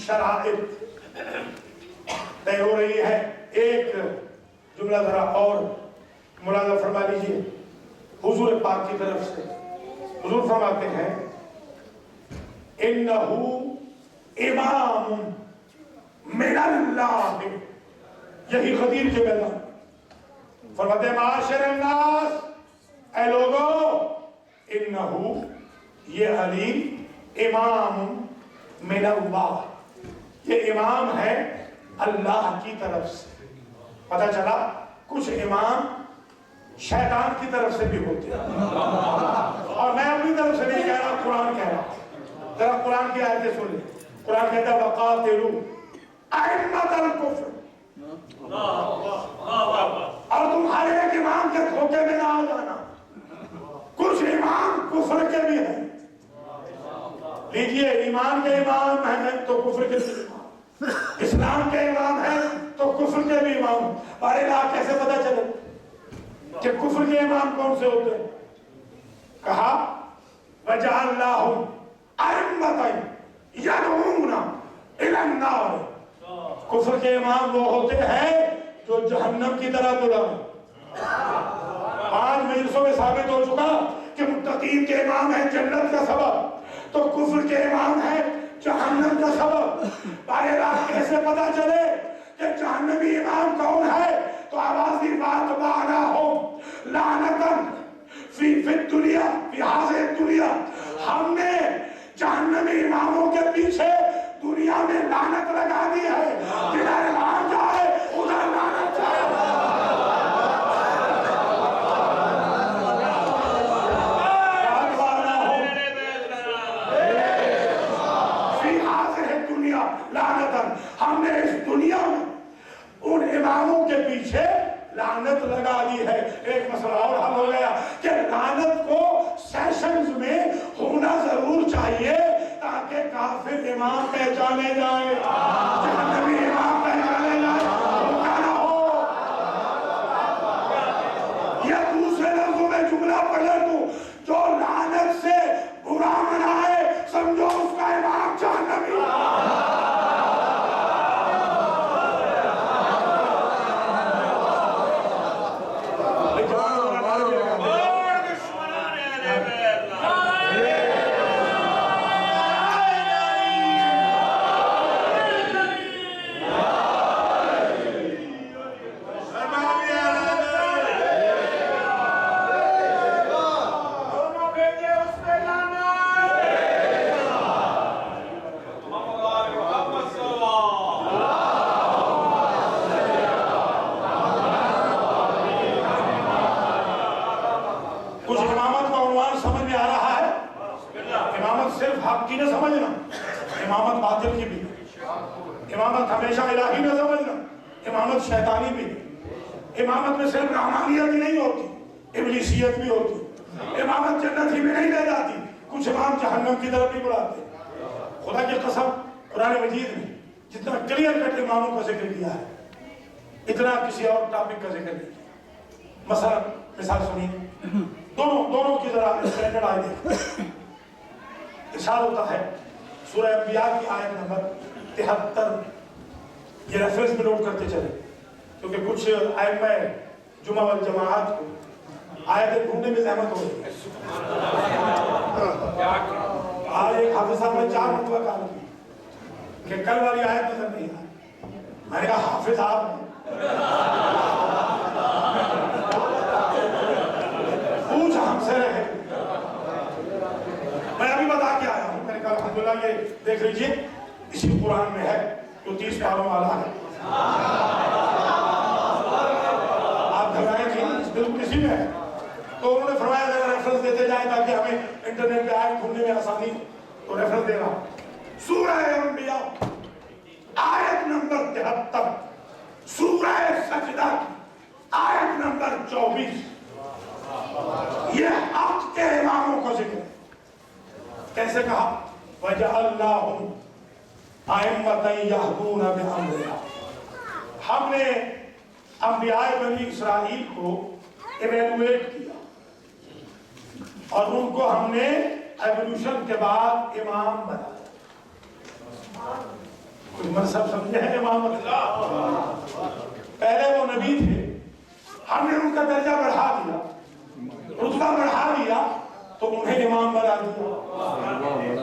شرائط طے ہو رہی ہے۔ ایک جملہ ذرا اور ملاحظہ فرما لیجیے حضور پاک کی طرف سے۔ حضور فرماتے ہیں انہو امام من اللہ، یہی غدیر کے میدان فرماتے ہیں معاشر الناس، اے لوگو، انہو یہ علی امام من اللہ، یہ امام ہے اللہ کی طرف سے۔ پتہ چلا کچھ امام شیطان کی طرف سے بھی ہوتے ہیں، اور میں اپنی طرف سے نہیں کہہ رہا، قرآن کہہ رہا۔ ذرا قرآن کی آیتیں سن لیں۔ قرآن کہتا ہے وَقَاتِلُوا أَئِمَّةَ الْكُفْرِ، اور تم ہر ایک امام کے دھوکے میں نہ آ جانا۔ کچھ امام کفر کے بھی ہیں، لیجئے ایمان کے امام ہیں تو کفر کے بھی امام، اسلام کے امام ہیں تو کفر کے بھی امام۔ بارے اللہ کیسے پتہ چلے کہ کفر کے امام کون سے ہوتے ہیں؟ کہا وَجَعَلْنَاهُمْ أَئِمَّةً يَدْعُونَ إِلَى النَّارِ، کفر کے امام وہ ہوتے ہیں جو جہنم کی طرف بلائیں۔ 5 مجلسوں میں ثابت ہو چکا کہ متقین کے امام ہیں جنت کا سبب، تو کفر کے امام ہیں جہنم کا سبب۔ بارے اللہ کیسے پتا چلے کہ جہنمی امام کون ہے؟ تو آواز دی وَأَتْبَعْنَاهُمْ لَعْنَةً فِي الدُّنْيَا فِي هَذِهِ الدُّنْيَا، ہم نے جہنمی اماموں کے پیچھے دنیا میں لعنت لگا دی ہے، جدھر ایمان جائے ادھر لعنت جائے۔ ہم نے اس دنیا میں ان اماموں کے پیچھے لعنت لگا دی ہے۔ ایک مسئلہ اور حل ہو گیا کہ لعنت کو الیکشنز میں ہونا ضرور چاہیے تاکہ کافر امام پہچانے جائیں، جہنمی امام پہچانے جائیں، دھوکہ نہ ہو۔ یا دوسرے لفظوں میں جملہ پلٹ دوں، جو لعنت سے برا منائے سمجھو اس کا امام جہنمی۔ امامت ہمیشہ الہی نہ سمجھنا، امامت شیطانی بھی نہیں۔ امامت میں صرف رحمانیت ہی نہیں ہوتی، ابلیسیت بھی ہوتی۔ امامت جنت ہی میں نہیں لے جاتی، کچھ امام جہنم کی طرف بھی بڑھاتے۔ خدا کی قسم قرآن مجید میں جتنا کلیئر کٹ اماموں کا ذکر کیا ہے اتنا کسی اور ٹاپک کا ذکر نہیں کیا۔ مثلا مثال سنیے، دونوں کی ذرا اسٹینڈرڈ آئے دیکھیں۔ ارشاد ہوتا ہے سورہ انبیاء کی آیت نمبر 73، یہ ریفرنس میں نوٹ کرتے چلے کیونکہ کچھ ائمہ جمعہ والجماعت کو آیتیں ڈھونڈنے میں زحمت ہو رہی ہے۔ آج ایک حافظ صاحب نے 4 مرتبہ کہا کہ کل والی آیت نظر نہیں آئی۔ میں نے کہا حافظ آپ نے پوچھ ہم سے رہے، میں ابھی بتا کے آیا ہوں۔ میں نے کہا الحمدللہ یہ دیکھ لیجئے اسی قرآن میں ہے جو 30 پاروں والا ہے۔ آپ گھبرائیں تھیں بالکل اسی میں ہے۔ تو انہوں نے فرمایا ذرا ریفرنس دیتے جائیں تاکہ ہمیں انٹرنیٹ پہ آئے ڈھونڈنے میں آسانی، تو ریفرنس دے رہا سورہ انبیاء آیت نمبر 73، سورہ سجدہ آیت نمبر 24، یہ حق کے اماموں کا ذکر ہے۔ کیسے کہا؟ وَجَعَلْنَاهُمْ أَئِمَّةً يَهْدُونَ بِأَمْرِنَا، ہم نے انبیاء بنی اسرائیل کو ایویلویٹ کیا اور ان کو ہم نے ایولیوشن کے بعد امام بنایا۔ کوئی منصب سمجھے ہیں امامت؟ پہلے وہ نبی تھے، ہم نے ان کا درجہ بڑھا دیا، رتبہ بڑھا دیا تو انہیں امام بنا دیا۔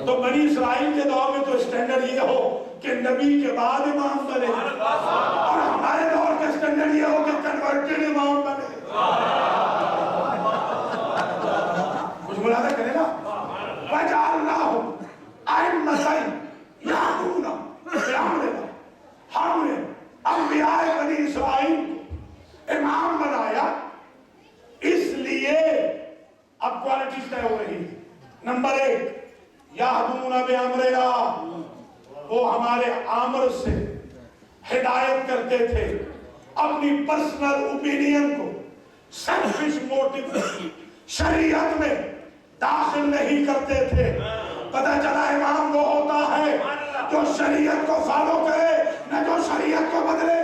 تو بنی اسرائیل کے دور میں تو اسٹینڈرڈ یہ ہو کہ نبی کے بعد امام بنے، اور ہمارے دور کا اسٹینڈرڈ یہ ہو کہ کنورٹڈ امام بنے۔ کچھ ملازہ کرے گا؟ وَجَعَلْنَاهُمْ أَئِمَّةً يَهْدُونَ بِأَمْرِنَا، ہم نے انبیاء بنی اسرائیل کو امام بنایا۔ اس لیے اب کوالٹیز طے ہو رہی ہے۔ نمبر 1، یہدون بامرنا، وہ ہمارے امر سے ہدایت کرتے تھے، اپنی پرسنل اوپینین کو سیلفش موٹیو شریعت میں داخل نہیں کرتے تھے۔ پتہ چلا امام وہ ہوتا ہے جو شریعت کو فالو کرے، نہ جو شریعت کو بدلے۔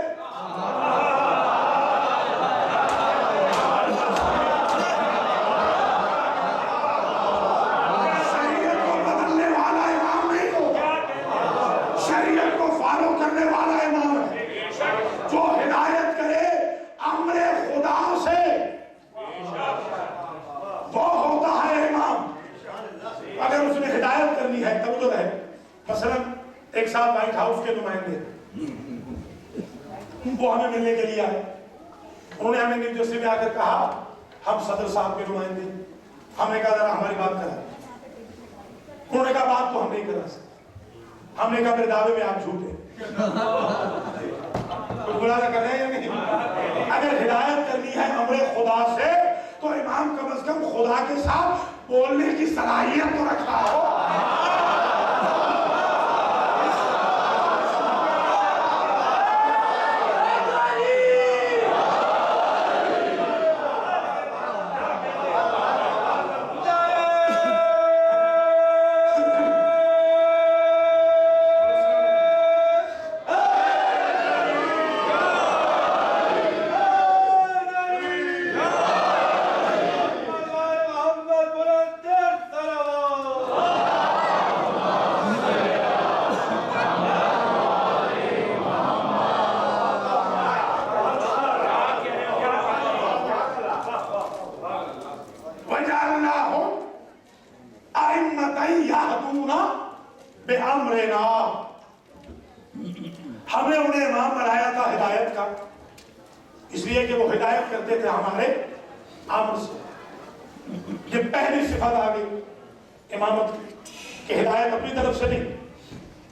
مثلا ایک ساتھ وائٹ ہاؤس کے نمائندے وہ ہمیں ملنے کے لیے آئے، انہوں نے ہمیں نیو جرسی میں آ کر کہا ہم صدر صاحب کے نمائندے۔ ہم نے کہا ذرا ہماری بات کرا، انہوں نے کہا بات تو ہم نہیں کرا سکتے۔ ہم نے کہا میرے دعوے میں آپ جھوٹے، کچھ ملازہ کر رہے ہیں یا نہیں؟ اگر ہدایت کرنی ہے امر خدا سے تو امام کم از کم خدا کے ساتھ بولنے کی صلاحیت تو رکھا ہو۔ وَجَعَلْنَاهُمْ أَئِمَّةً يَهْدُونَ بِأَمْرِنَا، ہم نے انہیں امام بنایا تھا ہدایت کا، اس لیے کہ وہ ہدایت کرتے تھے ہمارے امر سے۔ یہ پہلی صفت آ گئی امامت کی کہ ہدایت اپنی طرف سے نہیں،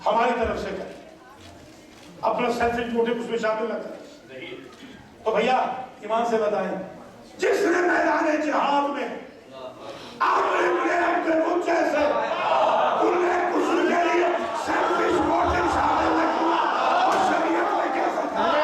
ہماری طرف سے کرے، اپنا سیلفش موٹیو اس میں شامل نہ کرے۔ تو بھیا ایمان سے بتائیں، جس نے میدان جہاد میں اپنے اپنے بچے سے انہیں کچھ کے لیے سیلفش موٹیو شامل نہ کیا، اور شریعت میں کیسے کرے؟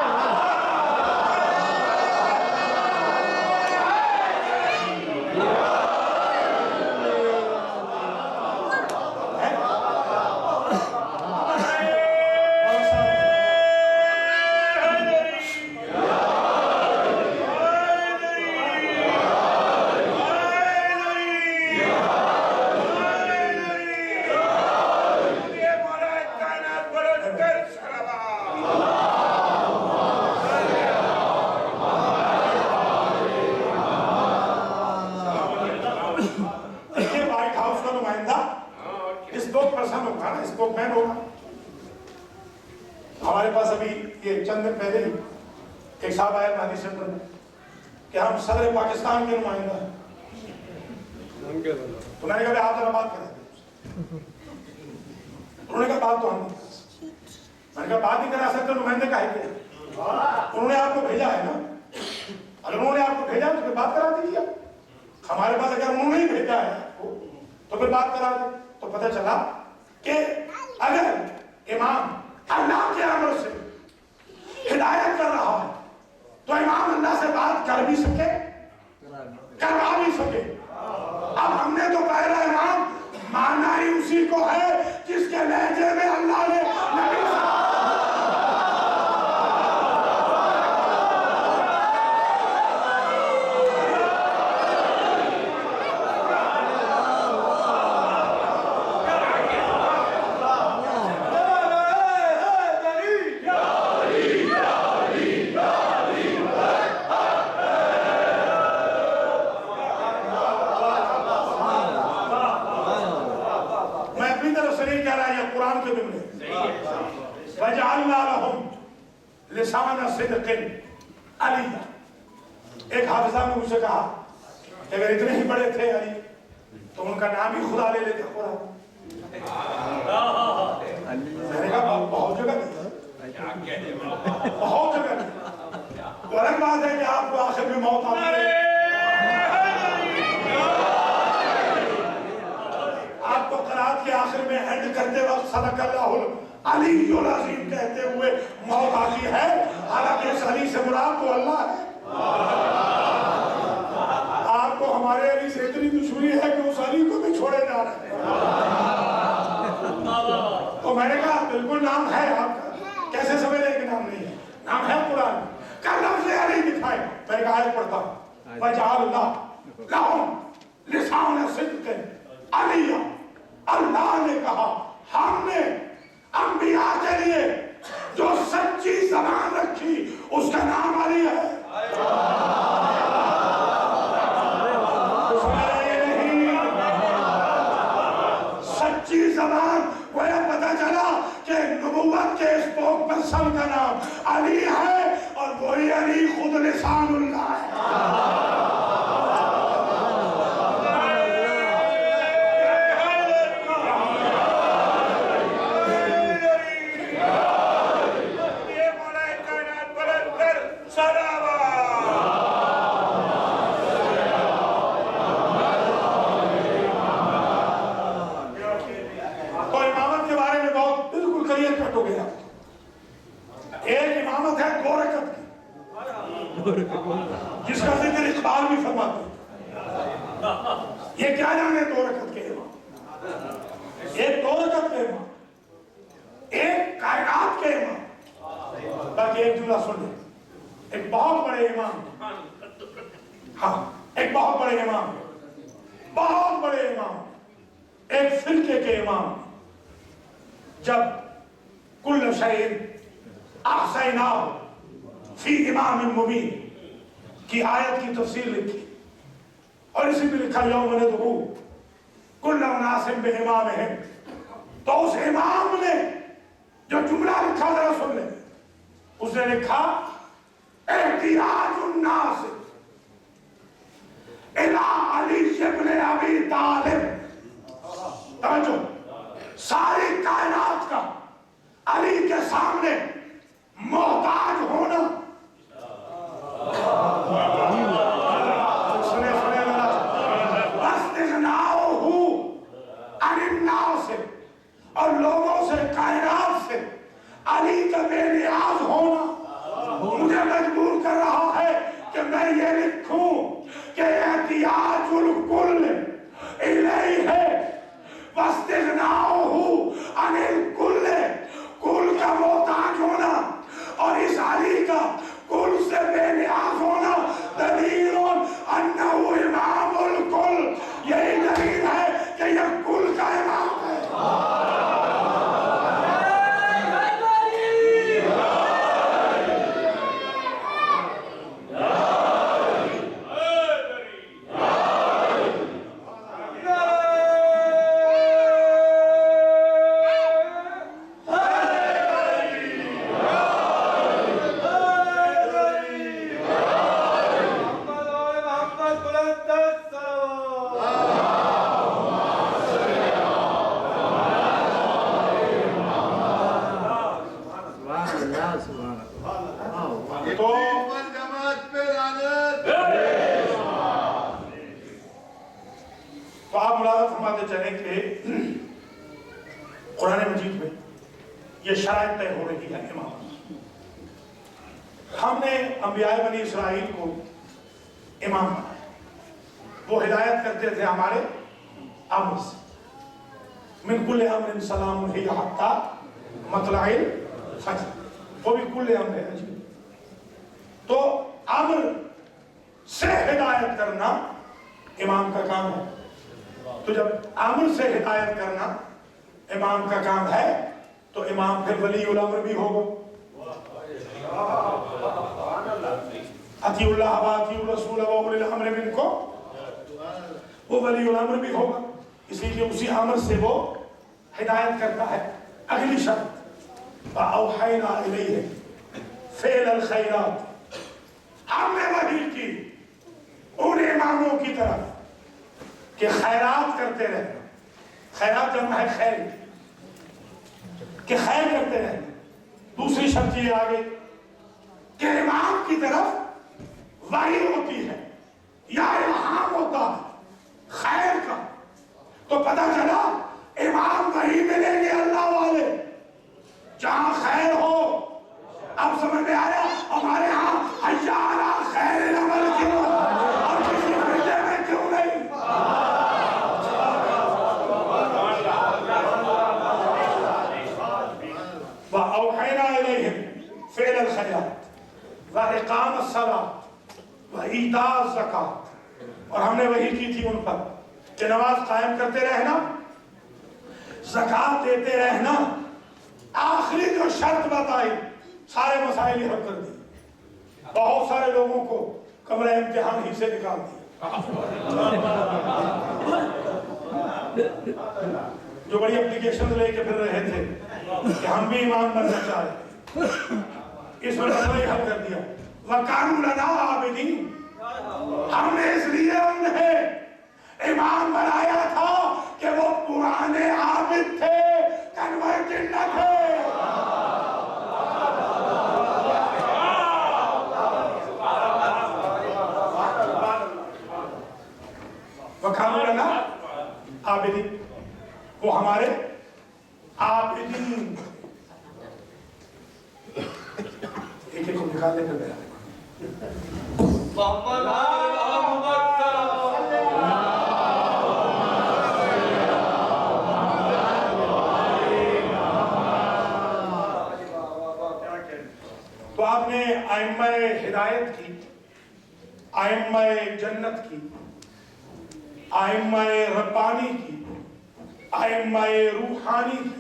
ہمارے پاس ابھی یہ چند دن پہلے ہی ایک صاحب آیا مہدی سینٹر میں کہ ہم صدر پاکستان کے نمائندہ ہیں، تو میں نے کہا آپ ذرا بات کریں، انہوں نے کہا بات تو ہم نہیں، میں نے کہا بات نہیں کرا سکتے نمائندے کا ہے کیا؟ انہوں نے آپ کو بھیجا ہے نا، اگر انہوں نے آپ کو بھیجا تو پھر بات کرا دیجیے، ہمارے پاس اگر انہوں نے ہی بھیجا ہے تو پھر بات کرا دیں۔ تو پتہ چلا کہ اگر امام اللہ کے امر سے ہدایت کر رہا ہے تو امام اللہ سے بات کر بھی سکے، کروا بھی سکے۔ اب ہم نے تو پہلا امام مانا ہی اسی کو ہے جس کے لہجے میں اللہ نے نبی وَجَعَلْنَا لَهُمْ لِسَانَ صِدْقٍ عَلِيًّا۔ ایک حافظہ نے مجھ سے کہا کہ اگر اتنے ہی بڑے تھے علی تو ان کا نام ہی خدا لے لیتے خدا۔ میں نے کہا بہت جگہ دی، بہت جگہ دی، وہ الگ بات ہے کہ آپ کو آخر میں موت آتی ہے، آپ کو قرآن کے آخر میں اینڈ کرتے وقت صدق اللہ علی العظیم کہتے ہوئے موت آتی ہے، حالانکہ اس علی سے مراد تو اللہ ہے۔ آپ کو ہمارے علی سے اتنی دشمنی ہے کہ اس علی کو بھی چھوڑے جا رہے ہیں۔ تو میں نے کہا بالکل نام ہے آپ کا، کیسے سمجھ لیں کہ نام نہیں ہے؟ نام ہے قرآن کا، لفظ علی دکھائے۔ میں نے کہا آیت پڑھتا ہوں، وَجَعَلْنَا لَهُمْ لِسَانَ صِدْقٍ عَلِيًّا۔ اللہ نے کہا ہم نے انبیاء کے لیے جو سچی زبان رکھی اس کا نام علی ہے۔ سچی زبان، وہ پتہ چلا کہ نبوت کے اسپوک پرسن کا نام علی ہے، اور وہی علی خود لسان اللہ ہے۔ ایک امامت ہے 2 رکعت کی، جس کا ذکر اقبال بھی فرماتے ہیں۔ یہ کیا جانے 2 رکعت کے امام؟ ایک 2 رکعت کے امام، ایک کائنات کے امام۔ باقی ایک جملہ سن لیں، ایک بہت بڑے امام، ہاں ایک بہت بڑے امام، بہت بڑے امام، ایک فرقے کے امام، جب کل شیء احصیناہ فی امام مبین کی آیت کی تفسیر لکھی اور اسی میں لکھا یوم ندعو کل اناس بامامہم. تو اس امام نے جو جملہ لکھا ذرا سن لیں. اس نے لکھا احتیاج الناس الی علی ابن ابی طالب. توجہ، ساری کائنات کا علی کے سامنے محتاج ہونا. سنے عن الناس، اور لوگوں سے، کائنات سے علی کا بے نیاز ہونا مجھے مجبور کر رہا ہے کہ میں یہ لکھوں کہ احتیاج الکل الیہ واستغناؤہ عن الکل، کل کا محتاج ہونا اور اس علی کا کل سے بے نیاز ہونا دلیل انہ امام الکل. یہی دلیل ہے کہ یہ کل کا امام ہے. تو آپ ملاحظہ فرماتے چلیں کہ قرآن مجید میں یہ شرائط طے ہو رہی ہے امام. ہم نے انبیاء بنی اسرائیل کو امام بنایا. وہ ہدایت کرتے تھے ہمارے امر سے. من کل امر سلام ہی حتی مطلع الفجر. وہ بھی کل امر ہے. تو امر سے ہدایت کرنا امام کا کام ہے. تو جب امر سے ہدایت کرنا امام کا کام ہے تو امام پھر ولی الامر بھی ہوگا. اطیعوا اللہ واطیعوا الرسول واولی الامر منکم، وہ ولی الامر بھی ہوگا. اس لیے اسی امر سے وہ ہدایت کرتا ہے. اگلی شرط فاوحینا الیہ فعل الخیرات، ہم نے وحی کی ان اماموں کی طرف کہ خیرات کرتے رہنا. خیرات جمع ہے خیر، کہ خیر کرتے رہنا. دوسری شرط یہ آگے کہ امام کی طرف وحی ہوتی ہے یا الہام ہوتا ہے خیر کا. تو پتہ چلا امام وحی ملیں گے اللہ والے جہاں خیر ہو. اب سمجھ میں آیا ہمارے ہاں حی علی خیر العمل کیوں اور کسی فرقے میں کیوں نہیں؟ وَأَوْحَيْنَا إِلَيْهِمْ فِعْلَ الْخَيْرَاتِ وَإِقَامَ الصَّلَاةِ وَإِيتَاءَ الزَّكَاةِ. اور ہم نے وحی کی تھی ان پر کہ نماز قائم کرتے رہنا، زکوٰۃ دیتے رہنا. آخری جو شرط بتائی سارے مسائل حل کر دی. بہت سارے لوگوں کو کمرہ امتحان ہی سے نکال دیا جو بڑی اپلیکیشن لے کے پھر رہے تھے کہ ہم بھی امام بننا چاہتے. اس وجہ سے حل کر دیا. وَكَانُوا لَنَا عَابِدِينَ، ہم نے اس لیے انہیں امام بنایا تھا کہ وہ پرانے عابد تھے، کنورٹڈ نہ تھے. وَكَانُوا لَنَا عَابِدِينَ، وہ ہمارے عابدین. ایک ایک کو نکالنے کر دیا. تو آپ نے ائمہ ہدایت کی، ائمہ جنت کی، ائمہ ربانی کی، ائمہ روحانی کی،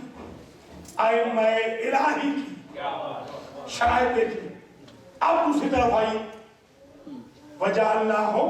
ائمہ الہی کی شرائط دیکھی. اب دوسری طرف آئی وَجَعَلْنَاهُمْ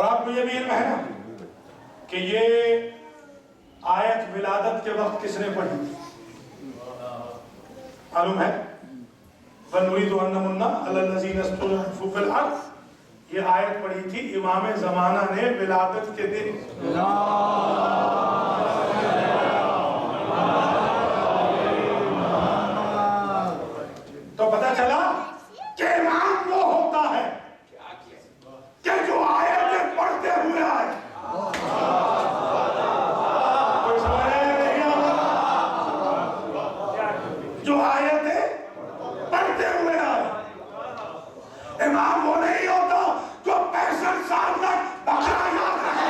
اور آپ کو یہ بھی علم ہے نا کہ یہ آیت ولادت کے وقت کس نے پڑھی تھی؟ معلوم ہے؟ وَنُرِيدُ أَن نَّمُنَّ عَلَى الَّذِينَ اسْتُضْعِفُوا فِي الْأَرْضِ، یہ آیت پڑھی تھی امام زمانہ نے ولادت کے دن۔ تو پتہ چلا کہ امام وہ ہوتا ہے کہ جو آیتیں پڑھتے ہوئے آئے۔ کوئی سمجھ رہا ہے نہیں آتا؟ جو آیتیں پڑھتے ہوئے آئے۔ امام وہ نہیں ہوتا جو 65 سال تک بقرہ یاد رکھے۔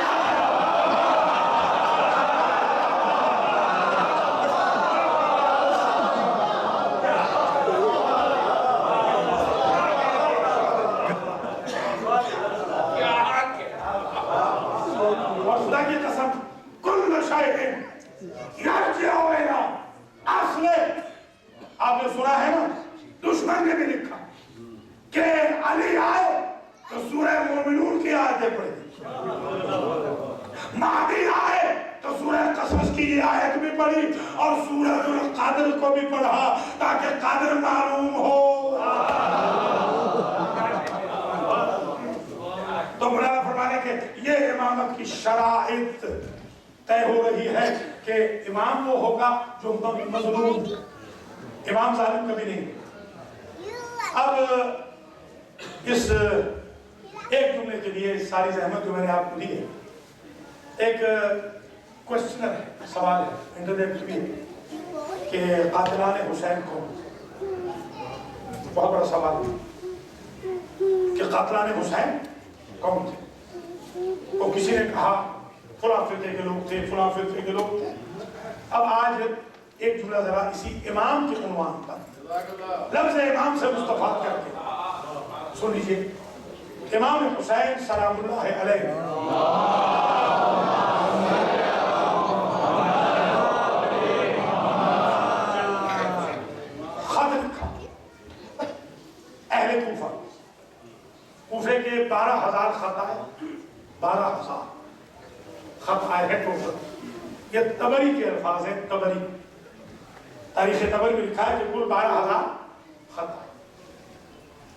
اور خدا کی قسم کل شیء یرجع الی اصل، آپ نے سنا ہے نا دشمن نے بھی لکھا کہ علی آئے تو سورہ مومنون کی آیتیں پڑھی، مہدی آئے تو سورہ قصص کی یہ آیت بھی پڑھی اور سورہ القدر کو بھی پڑھا تاکہ قدر معلوم ہو۔ تو مولانا فرمانے کہ یہ امامت کی شرائط طے ہو رہی ہے کہ امام وہ ہوگا جو مظلوم، امام ظالم کبھی نہیں۔ اب اس ایک جملے کے لیے ساری زحمت جو میں نے آپ کو دی ہے، ایک کوشچنر ہے، سوال ہے انٹرنیٹ بھی ہے کہ قاتلان حسین کو، بہت بڑا سوال ہے کہ قاتلان حسین کون تھے؟ تو کسی نے کہا فلاں فرقے کے لوگ تھے، فلاں فرقے کے لوگ تھے۔ اب آج ایک جملہ ذرا اسی امام کے عنوان پر لفظ امام سے مستفاد کر کے سن لیجیے۔ امام حسین سلام اللہ علیہ خط لکھا اہل کوفہ، کوفے کے 12,000 خط آئے، 12,000 خط آئے ہیں ٹوٹل۔ یہ طبری کے الفاظ ہیں، طبری تاریخ طبری میں لکھا ہے کہ کل 12,000 خط آئے۔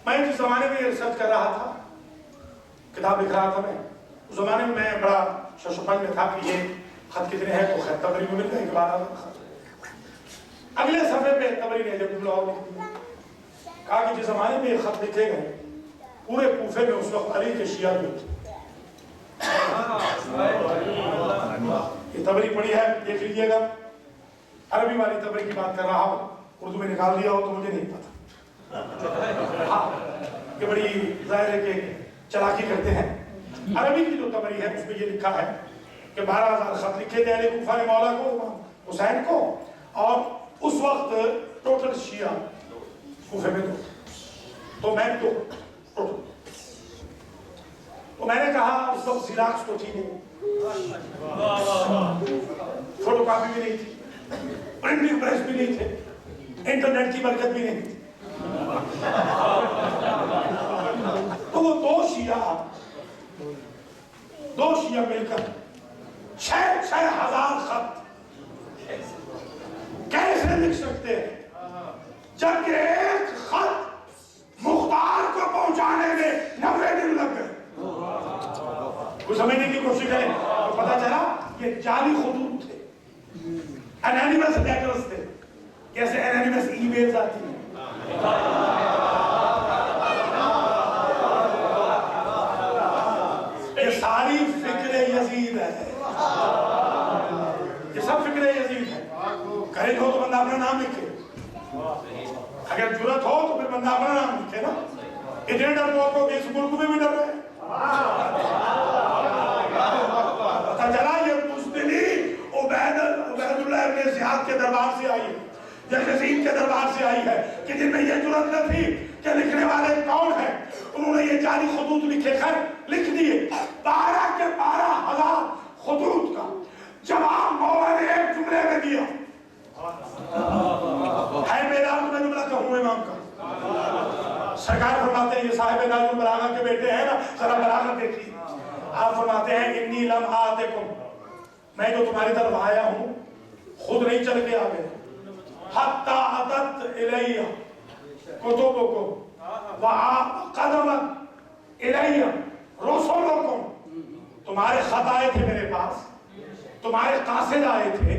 میں جس زمانے میں یہ ریسرچ کر رہا تھا، کتاب لکھ رہا تھا، میں اس زمانے میں بڑا ششپنج میں تھا کہ یہ خط کتنے ہیں، تو خط طبری میں مل گئے کہ 12,000 خط۔ اگلے صفحے پہ طبری نے جب جملہ اور لکھ دیا، کہا کہ جس زمانے میں یہ خط لکھے گئے پورے کوفے میں اس وقت علی کے شیعہ بھی تھے۔ یہ طبری پڑھی ہے، دیکھ لیجیے گا، عربی والی طبری کی بات کر رہا ہوں، اردو میں نکال دیا ہو تو مجھے نہیں پتا۔ یہ بڑی ظاہر ہے کہ چلاکی کرتے ہیں۔ عربی کی جو طبری ہے اس میں یہ لکھا ہے کہ 12,000 خط لکھے تھے اہل کوفہ نے مولا کو، حسین کو، اور اس وقت ٹوٹل شیعہ کوفے میں 2 تو میں 2 ٹوٹل۔ تو میں نے کہا اس وقت زیراکس تو تھی نہیں، فوٹو کاپی بھی نہیں تھی، پرنٹنگ پریس بھی نہیں تھے، انٹرنیٹ کی برکت بھی نہیں تھی۔ تو وہ 2 شیعہ مل کر 6,000 خط کیسے لکھ سکتے ہیں جبکہ ایک خط مختار کو پہنچانے میں 90 دن لگ گئے؟ کچھ سمجھنے کی کوشش کریں تو پتا چلا یہ جعلی خطوط تھے، انانیمس لیٹرز تھے، جیسے انانیمس ای میلز آتی ہیں۔ یہ ساری فکر یزید ہے، یہ سب فکر یزید ہے۔ کریج ہو تو بندہ اپنا نام لکھے، اگر جرت ہو تو پھر بندہ اپنا نام لکھے نا۔ اتنے ڈر کو اس ملک میں بھی ڈر رہے ہیں۔ پتہ چلا یہ بزدلی عبید اللہ ابن زیاد کے دربار سے آئی ہے، یزید کے دربار سے آئی ہے، کہ جن میں یہ جرت نہ تھی کہ لکھنے والے کون ہیں، انہوں نے یہ جعلی خطوط لکھے، خیر لکھ دیے۔ 12 کے 12,000 خطوط کا جواب مولا نے ایک جملے میں دیا ہے۔ میرا میں جملہ کہوں امام کا، سرکار فرماتے ہیں یہ صاحب ناز البلاغہ کے بیٹے ہیں نا، ذرا بلاغت دیکھیے۔ آپ فرماتے ہیں انی لم آتکم، میں جو تمہاری طرف آیا ہوں خود نہیں چل کے آ گئے، حتی عطت الیہ کتبکم وقدمت الیہ رسولکم، تمہارے خط آئے تھے میرے پاس، تمہارے قاصد آئے تھے،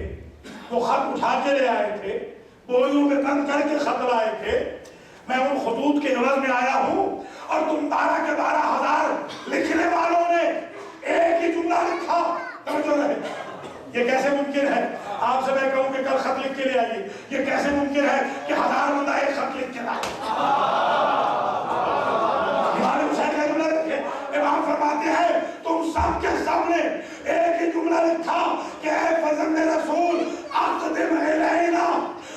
وہ خط اٹھا کے لے آئے تھے، بوریوں میں بند کر کے خط لائے تھے، میں ان خطوط کے عوض میں آیا ہوں، اور تم 12 کے 12,000 لکھنے والوں نے ایک ہی جملہ لکھا۔ توجہ رہے، یہ کیسے ممکن ہے؟ آپ سے میں کہوں کہ کل خط لکھ کے لے آئیے، یہ کیسے ممکن ہے کہ 1000 بندہ ایک خط لکھ کے لائے؟ امام حسین کا جملہ لکھے، امام فرماتے ہیں تم سب کے سب نے ایک ہی جملہ لکھا کہ اے فرزند رسول اقدم الینا،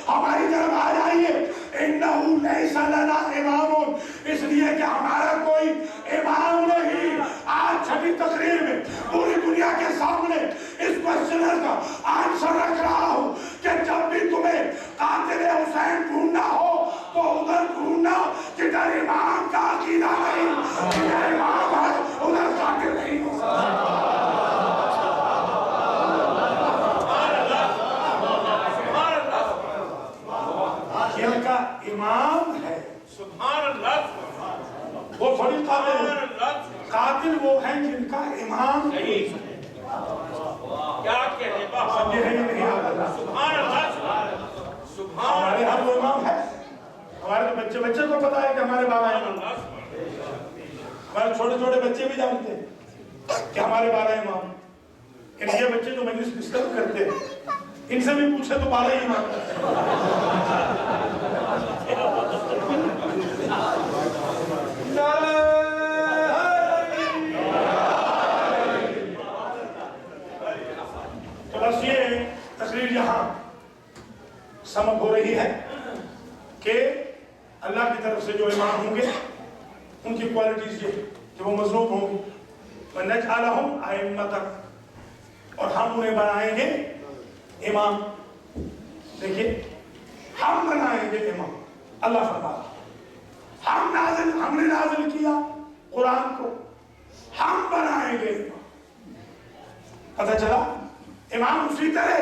ہماری طرف آ جائیے، انہو لیس لنا امام، اس لیے کہ ہمارا کوئی امام نہیں۔ آج چھٹی تقریر میں پوری دنیا کے سامنے اس کوشچنر کا آنسر رکھ رہا ہوں کہ جب بھی تمہیں قاتل حسین ڈھونڈنا ہو تو ادھر ڈھونڈنا جدھر امام کا عقیدہ نہیں، جدھر امام ہے ادھر قاتل نہیں ہو سکتا۔ جن کا امام ہے سبحان اللہ، وہ تھوڑی قاتل وہ ہیں جن کا امام ہے۔ کیا کہنے سمجھے ہیں یا نہیں آپ؟ سبحان اللہ، سبحان ہمارے ہاں وہ امام ہے، ہمارے بچے کو پتا ہے کہ ہمارے بابا امام، ہمارے چھوٹے چھوٹے بچے بھی جانتے ہیں کہ ہمارے بابا امام، یہ بچے جو مجلس ڈسکس کرتے ہیں ان سے بھی پوچھے تو بابا امام تو بس یہ تقریر یہاں سمجھ ہو رہی ہے کہ اللہ کی طرف سے جو امام ہوں گے ان کی کوالٹیز یہ کہ وہ مظلوم ہوں گے، وَنَجْعَلَهُمْ أَئِمَّةً، اور ہم انہیں بنائیں گے امام۔ دیکھیے ہم بنائیں گے امام، اللہ فرماتا ہم نے نازل کیا قرآن کو، ہم بنائیں گے امام۔ پتہ چلا امام اسی طرح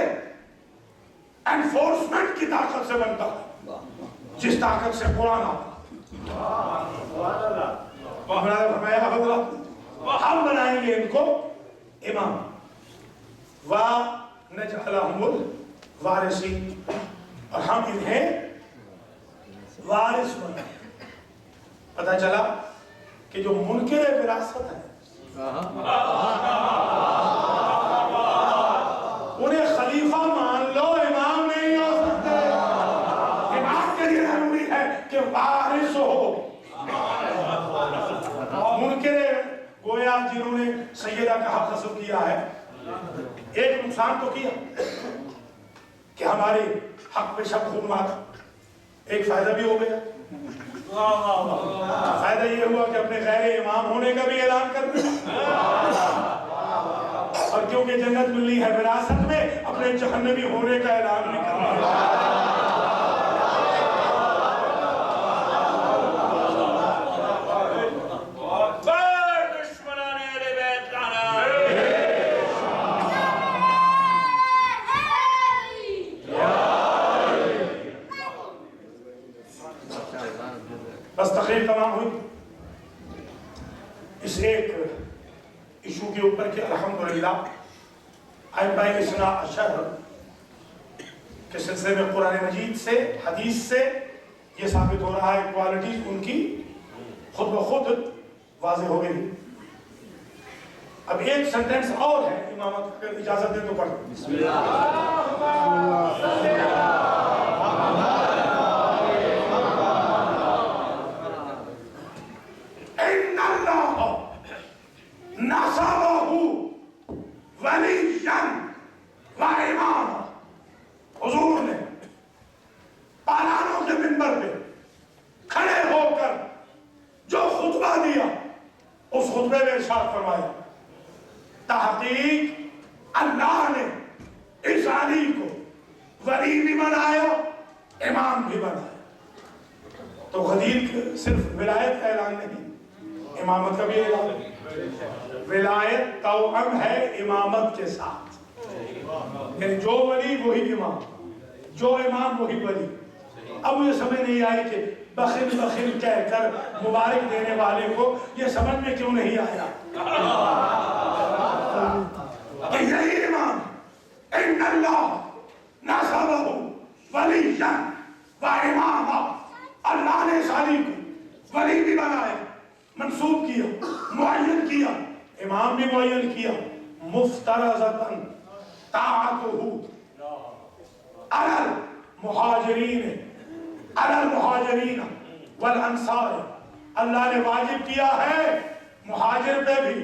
انفورسمنٹ کی طاقت سے بنتا ہے جس طاقت سے قرآن آتا ہے۔ فرمایا ہم بنائیں گے ان کو امام، وَنَجْعَلَهُمُ الْوَارِثِينَ، اور ہم انہیں وارث بنائیں۔ پتہ چلا کہ جو منکر وراثت ہے انہیں خلیفہ مان لو، امام نہیں ہو سکتے۔ امام کے لیے ضروری ہے کہ وارث ہو۔ منکر گویا جنہوں نے سیدہ کا حق غصب کیا ہے، ایک نقصان تو کیا کہ ہمارے حق پہ شب خون مارا، ایک فائدہ بھی ہو گیا۔ فائدہ یہ ہوا کہ اپنے غیر امام ہونے کا بھی اعلان کر دیا، اور کیونکہ جنت ملنی ہے وراثت میں، اپنے جہنمی ہونے کا اعلان بھی کر دیا۔ بس تقریر تمام ہوئی اس ایک ایشو کے اوپر کہ الحمدللہ آئمہ اثنا عشر کے سلسلے میں قرآن مجید سے، حدیث سے یہ ثابت ہو رہا ہے کوالٹیز ان کی خود بخود واضح ہو گئی۔ اب ایک سنٹینس اور ہے امامت، اگر اجازت دیں تو پڑھ بسم حضور نے پالانوں کے منبر پہ کھڑے ہو کر جو خطبہ دیا اس خطبے میں ارشاد فرمایا تحقیق اللہ نے اس علی کو ولی بھی بنایا، امام بھی بنایا۔ تو غدیر صرف ولایت کا اعلان نہیں، امامت کا بھی اعلان ہے۔ ولایت توأم ہے امامت کے ساتھ، یعنی جو ولی وہی امام، جو امام وہی ولی۔ اب مجھے سمجھ نہیں آئی کہ بخل بخل کہہ کر مبارک دینے والے کو یہ سمجھ میں کیوں نہیں آیا کہ یہی امام ان اللہ نصبہ ولیًا و اماما، اللہ نے سالی کو ولی بھی بنایا، منصوب کیا، معین کیا، امام بھی معین کیا، مفترضتاً طاعتہ علی المہاجرین والانصار، اللہ نے واجب کیا ہے مہاجر پہ بھی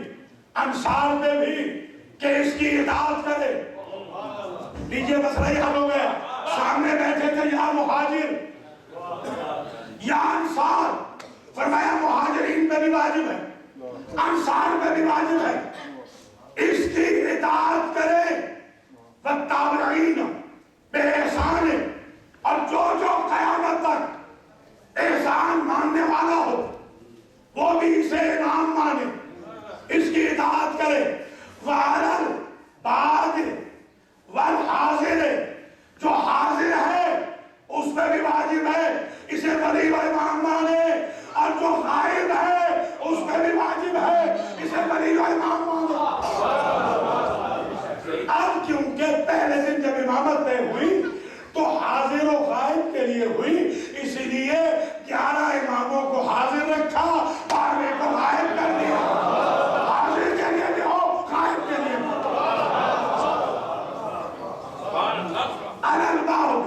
انصار پہ بھی کہ اس کی اطاعت کرے۔ لیجئے مسئلہ ہی حل ہو گیا، سامنے بیٹھے تھے یا مہاجر یا انصار، فرمایا مہاجرین پہ بھی واجب ہے، انصار پہ بھی واجب ہے، اس کی اطاعت کرے، والتابعین بِإِحْسَانٍ، اور جو قیامت تک احسان ماننے والا ہو وہ بھی اسے امام مانے، اس کی اطاعت کرے، وَعَلَى الْبَادِ وَالْحَاضِرِ، جو حاضر ہے اس پہ بھی واجب ہے اسے ولی و امام مانے، اور جو غائب ہے اس پہ بھی واجب ہے اسے ولی و امام مانے۔ اب کیونکہ پہلے دن جب امامت طے ہوئی تو حاضر و غائب کے لیے ہوئی، اس لیے 11 اماموں کو حاضر رکھا، 12 کو غائب کر دیا، حاضر کے لیے بھی ہو، غائب کے لیے بھی ہو۔ علی البعض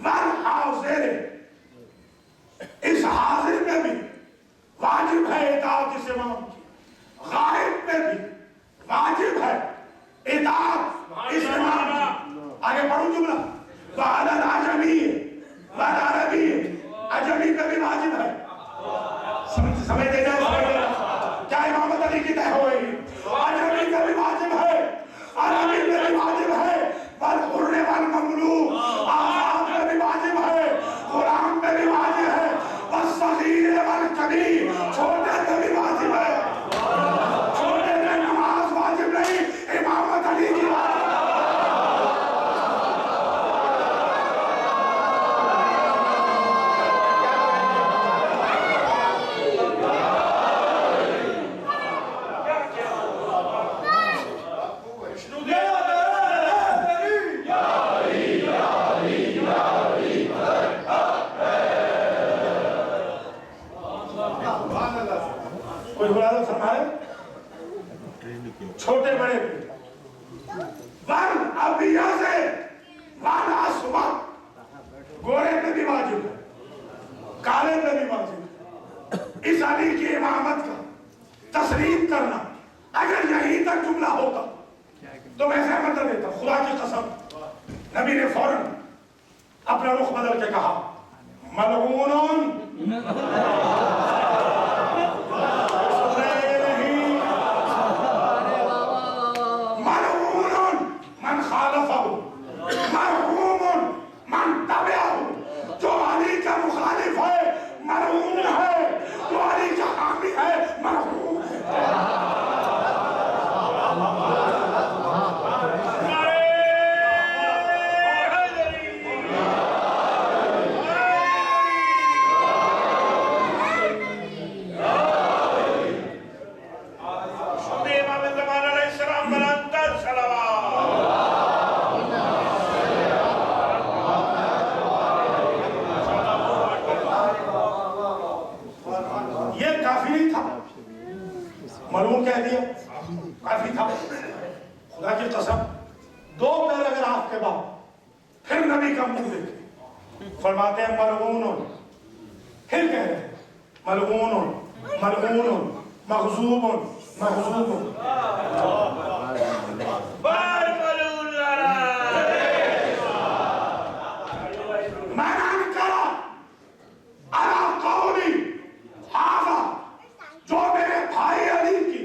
والحاضر، اس حاضر پہ بھی واجب ہے اطاعت اس امام کی، غائب پہ بھی واجب ہے اطاعت اس امام کی۔ آگے پڑھوں جملہ، وَعَلَى الْعَجَمِيِّ وَالْعَرَبِيِّ، عجمی پہ بھی واجب ہے، سمجھ دینا کیا امامت علی کی طے ہوئے گی، عجمی پہ بھی واجب ہے، عربی پہ بھی واجب ہے، والحر والمملوک، آزاد پہ بھی واجب ہے، غلام پہ بھی واجب ہے، والصغیر والکبیر، چھوٹے پہ بھی واجب ہے، چھوٹے پہ نماز واجب نہیں، امامت علی کی واجب ہے۔ کوئی بڑا فرمائے چھوٹے بڑے ون ابیض ون اسود، گورے پہ بھی واجب ہے، کالے پہ بھی واجب ہے۔ اس علی کی امامت کا تسلیم کرنا، اگر یہیں تک جملہ ہوتا تو میں سہمت نہ دیتا، خدا کی قسم۔ نبی نے فوراً اپنا رخ بدل کے کہا ملعون، من خالفہ، مرحوم من تبعہ، جو علی کا مخالف ہے مرحوم ہے، جو علی کا حامی ہے مرحوم ہے۔ معلوم کہہ دیا کافی تھا، خدا کی قسم 2 پیراگراف کے بعد پھر نبی کا منہ دیکھیں، فرماتے ہیں ملعون، پھر کہہ رہے ہیں ملعون ملعون مغضوب مغضوب، من انکر علی قولی ھذا، جو میرے بھائی علی کی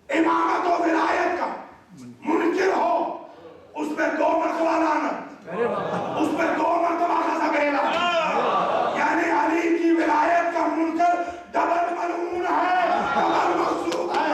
امامت و ولایت کا منکر ہو، اس پہ 2 مرتبہ لعنت، اس پہ 2 مرتبہ غضب الہی، یعنی علی کی ولایت کا منکر ڈبل ملعون ہے، ڈبل مغضوب ہے۔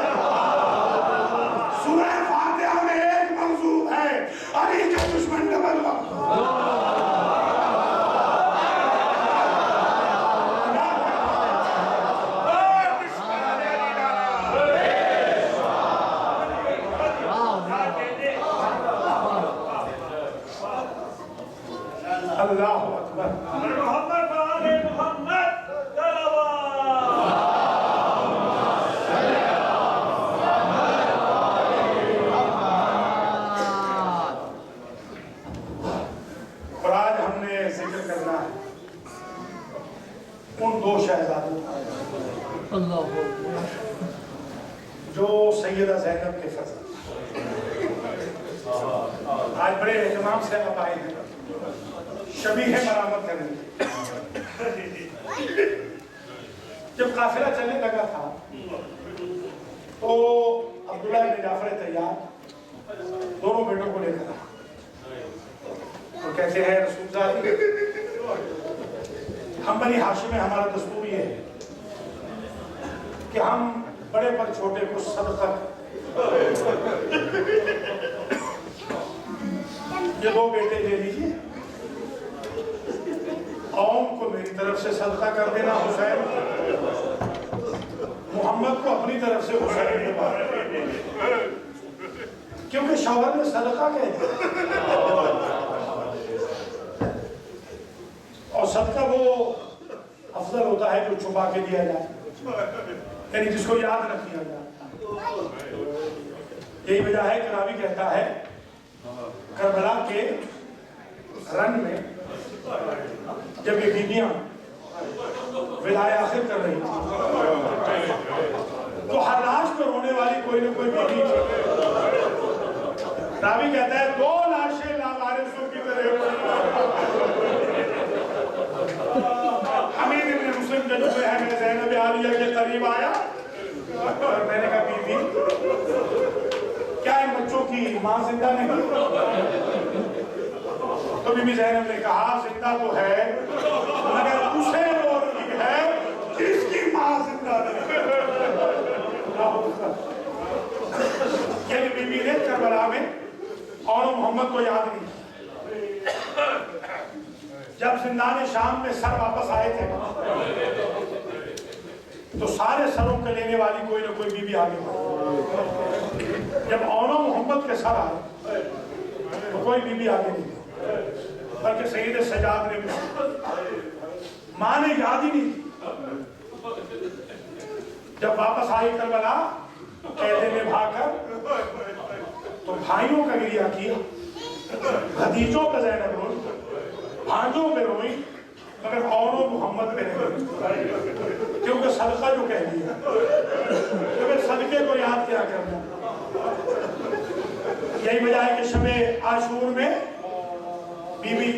سیدہ زینب کے فرزند آج بڑے اہتمام سے آپ آئے ہیں شبیہ مرامت کرنے. جب قافلہ چلنے لگا تھا تو عبداللہ بن جعفر طیار دونوں بیٹوں کو لے کر آیا اور کہتے ہیں رسول زادی ہم بنی ہاشم میں ہمارا دستور یہ ہے کہ ہم بڑے پر چھوٹے کو صدقہ یہ دو بیٹے لے لیجیے قوم کو میری طرف سے صدقہ کر دینا حسین محمد کو اپنی طرف سے حسین کے بعد کیونکہ شوہر میں صدقہ کہتے ہیں اور صدقہ وہ افضل ہوتا ہے جو چھپا کے دیا جائے یعنی جس کو یاد نہ کیا جائے. یہی وجہ ہے کہ راوی کہتا ہے کربلا کے رن میں جب یہ بیویاں وداع آخر کر رہی تھی تو ہر لاش پہ رونے والی کوئی نہ کوئی بیوی تھی. راوی کہتا ہے 2 لاشیں لاوارثوں کی طرح حمید ابن مسلم کے جو ہے میں زینب عالیہ کے قریب آیا اور میں نے کہا بیوی کیا ان بچوں کی ماں زندہ نہیں؟ تو بی بی زینب نے کہا زندہ تو ہے مگر اسے وہ ہے جس کی ماں زندہ نہیں. یعنی بی بی نے کربلا میں اور محمد کو یاد نہیں. جب زندان شام میں سر واپس آئے تھے تو سارے سروں کے لینے والی کوئی نہ کوئی بی بی آگے بڑھی. جب اونو محمد کے سر آئے تو کوئی بی بی آگے نہیں بلکہ سید سجاد نے ماں نے یاد ہی نہیں. جب واپس آئی کربلا قیدے میں بھاگ کر تو بھائیوں کا گریہ کیا بھتیجوں پہ زینب روئی بھانجوں پہ روئی مگر اونو محمد پہ نہیں کیونکہ صدقہ جو کہہ دیا کیونکہ صدقے کو یاد کیا کرنا. یہی وجہ ہے کہ شب عاشور میں بی بی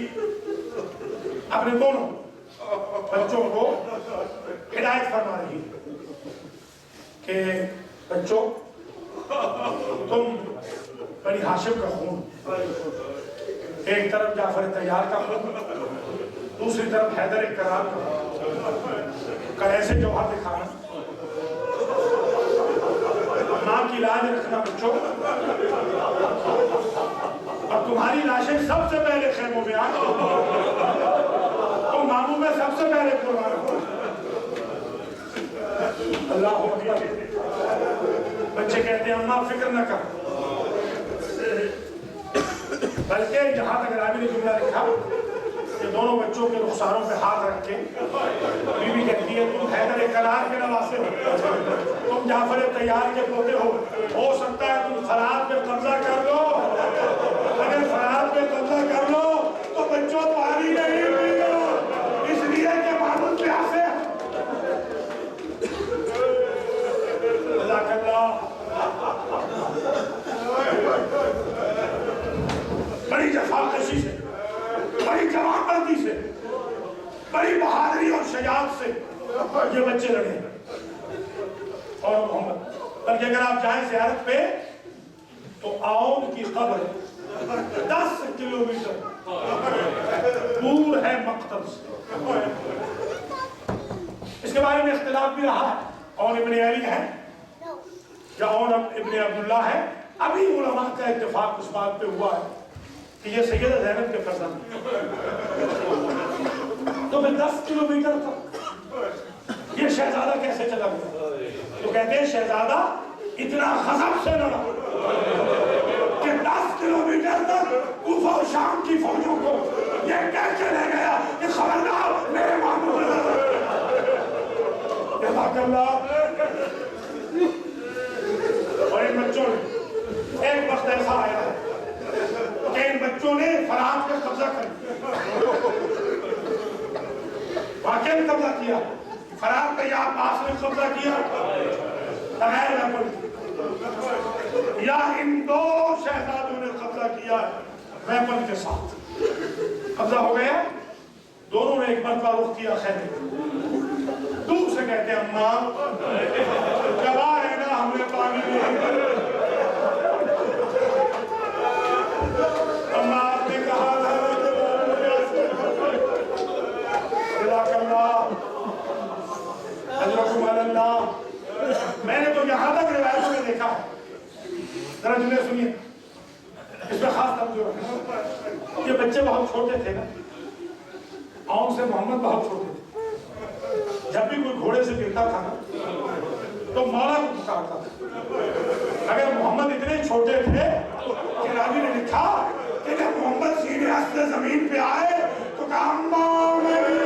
اپنے دونوں بچوں کو ہدایت فرما رہی کہ بچوں تم بنی ہاشم کا خون ایک طرف جعفر طیار کا خون دوسری طرف حیدر کرار کا ایسے جوہر دکھانا ماں کی لاج رکھنا بچوں اور تمہاری لاشیں سب سے پہلے خیموں میں آ تم ماموں میں سب سے پہلے قربان ہو. اللہ اکبر. بچے کہتے ہیں اماں فکر نہ کر بلکہ جہاں تک راوی نے جملہ لکھا کہ دونوں بچوں کے رخساروں پہ ہاتھ رکھ کے بی بی کہتی ہے تم حیدر کرار کے نواسے ہو تم جعفر طیار کے پوتے ہو سکتا ہے تم فرات پہ قبضہ کر لو اگر فرات پہ قبضہ کر لو تو بچوں پانی نہیں پیو اس لیے کہ معبود پیاسے اللہ اللہ. بڑی جفاکشی سے بڑی جوانمردی سے بڑی بہادری اور شجاعت سے یہ بچے لڑے اور محمد. بلکہ اگر آپ جائیں زیارت پہ تو آؤن کی قبر 10 کلومیٹر دور ہے مقتل سے. اس کے بارے میں اختلاف بھی رہا ہے اون ابن علی ہے یا اون ابن عبداللہ ہے. ابھی علماء کا اتفاق اس بات پہ ہوا ہے کہ یہ سیدہ زینب کے فرزند تو میں 10 کلومیٹر تک یہ شہزادہ کیسے چلا گیا؟ تو کہتے ہیں شہزادہ اتنا غضب سے لڑا کہ 10 کلومیٹر تک کوفہ و شام کی فوجوں کو یہ کہہ کے لے گیا کہ خبردار میرے معمول اللہ. اور ان بچوں نے ایک وقت ایسا آیا ہے کہ ان بچوں نے فرات پہ قبضہ کر واقعی قبضہ کیا فرات پہ یا پاس نے قبضہ کیا بغیر یا ان دو شہزادوں نے قبضہ کیا ہے ویپن کے ساتھ. قبضہ ہو گیا, دونوں نے ایک مرتبہ رخ کیا خیمے. دور سے کہتے ہیں اماں گواہ ہے نا ہم نے پانی نہیں. اماں آپ نے کہا اللہ, میں نے تو یہاں تک روایتوں میں دیکھا ہے, ذرا جنہیں سنیے, اس میں خاص توجہ رکھنا. یہ بچے بہت چھوٹے تھے نا, آؤں سے محمد بہت چھوٹے تھے. جب بھی کوئی گھوڑے سے گرتا تھا نا تو مولا کو پکارتا تھا. اگر محمد اتنے چھوٹے تھے کہ راوی نے لکھا کہ جب محمد سینے اصل زمین پہ آئے تو کہا اماں میری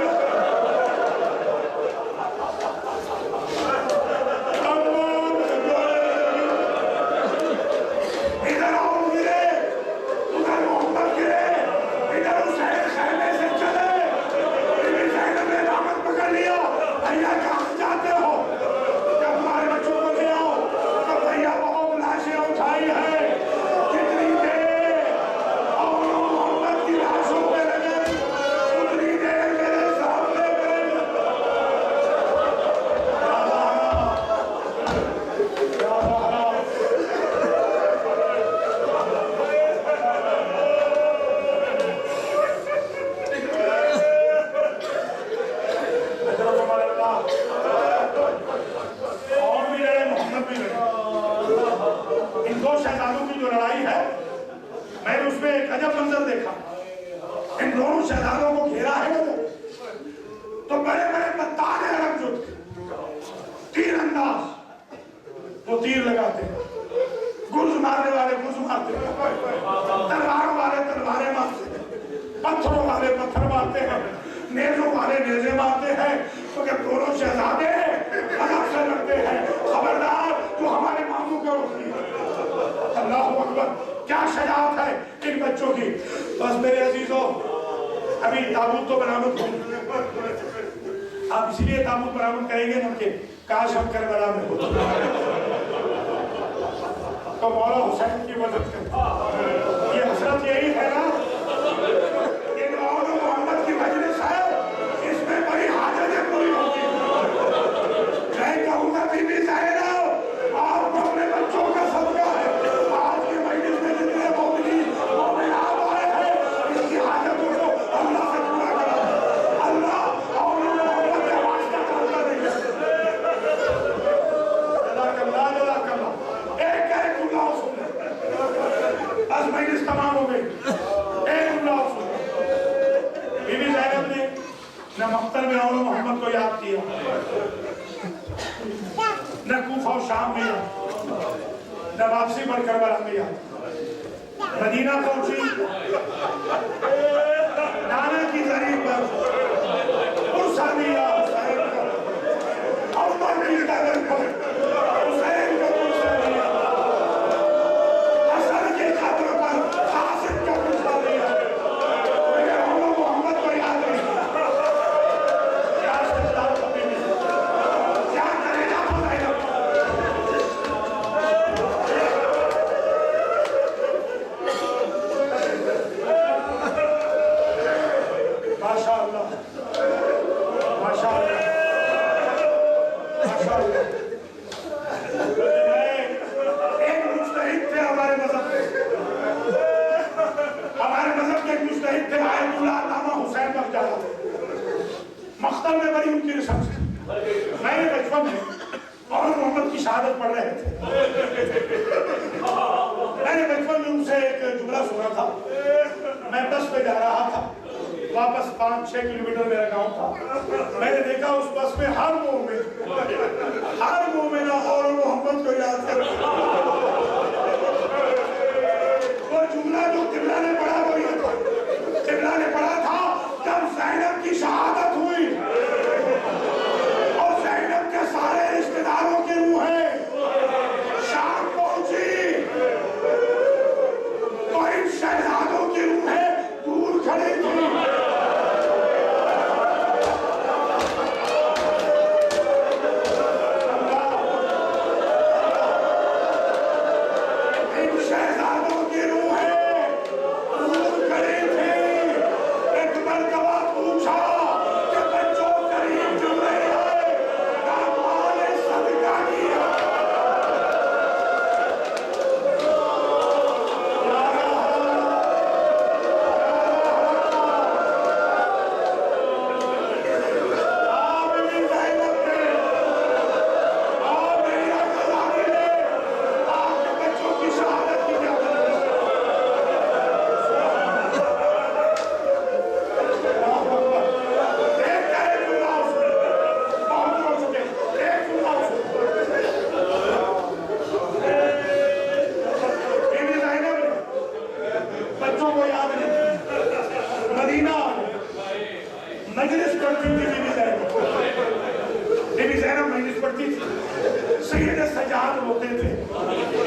روتے تھے,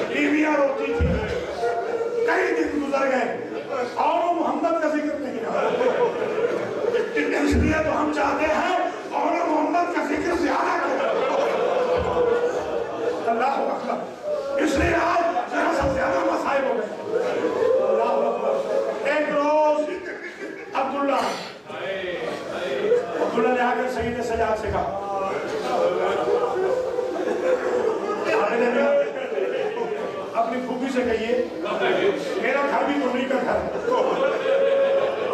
بیویاں روتی تھی, کئی دن گزر گئے اور وہ محمد کا ذکر نہیں آیا. اس لیے تو ہم چاہتے ہیں اور محمد کا ذکر زیادہ کریں. اللہ اکبر. اس لیے آج ذرا سا زیادہ مسائل ہو گئے. اللہ اکبر. ایک روز عبداللہ نے آ کر سید سجاد سے کہا, اپنی پھوپھی سے کہیے میرا گھر بھی تمہیں کا گھر ہے,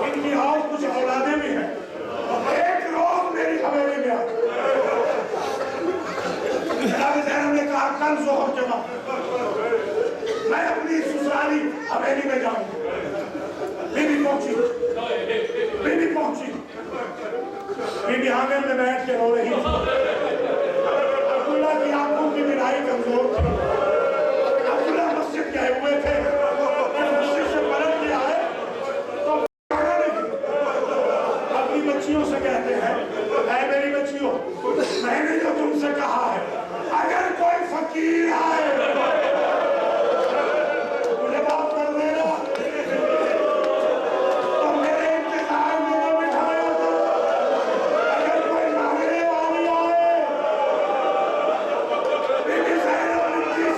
ان کی اور کچھ اولادیں بھی ہیں, ایک روز میری حویلی میں آ. جناب زینب نے کہا کل ظہر کے بعد میں اپنی سسرالی حویلی میں جاؤں. بی بی پہنچی, بی بی حامد میں بیٹھ کے رو رہی تھی. عبداللہ کی آنکھوں کی بینائی کمزور تھی. عبداللہ مسجد گئے ہوئے تھے, مسجد سے پلٹ کے آئے تو اپنی بچیوں سے کہتے ہیں اے میری بچیوں, میں نے جو تم سے کہا ہے اگر کوئی فقیر آئے مجھے بات کر دینا, تو میرے انتظار میں نہ بٹھایا تھا. اگر کوئی مانگنے والی آئے, بی بی زینب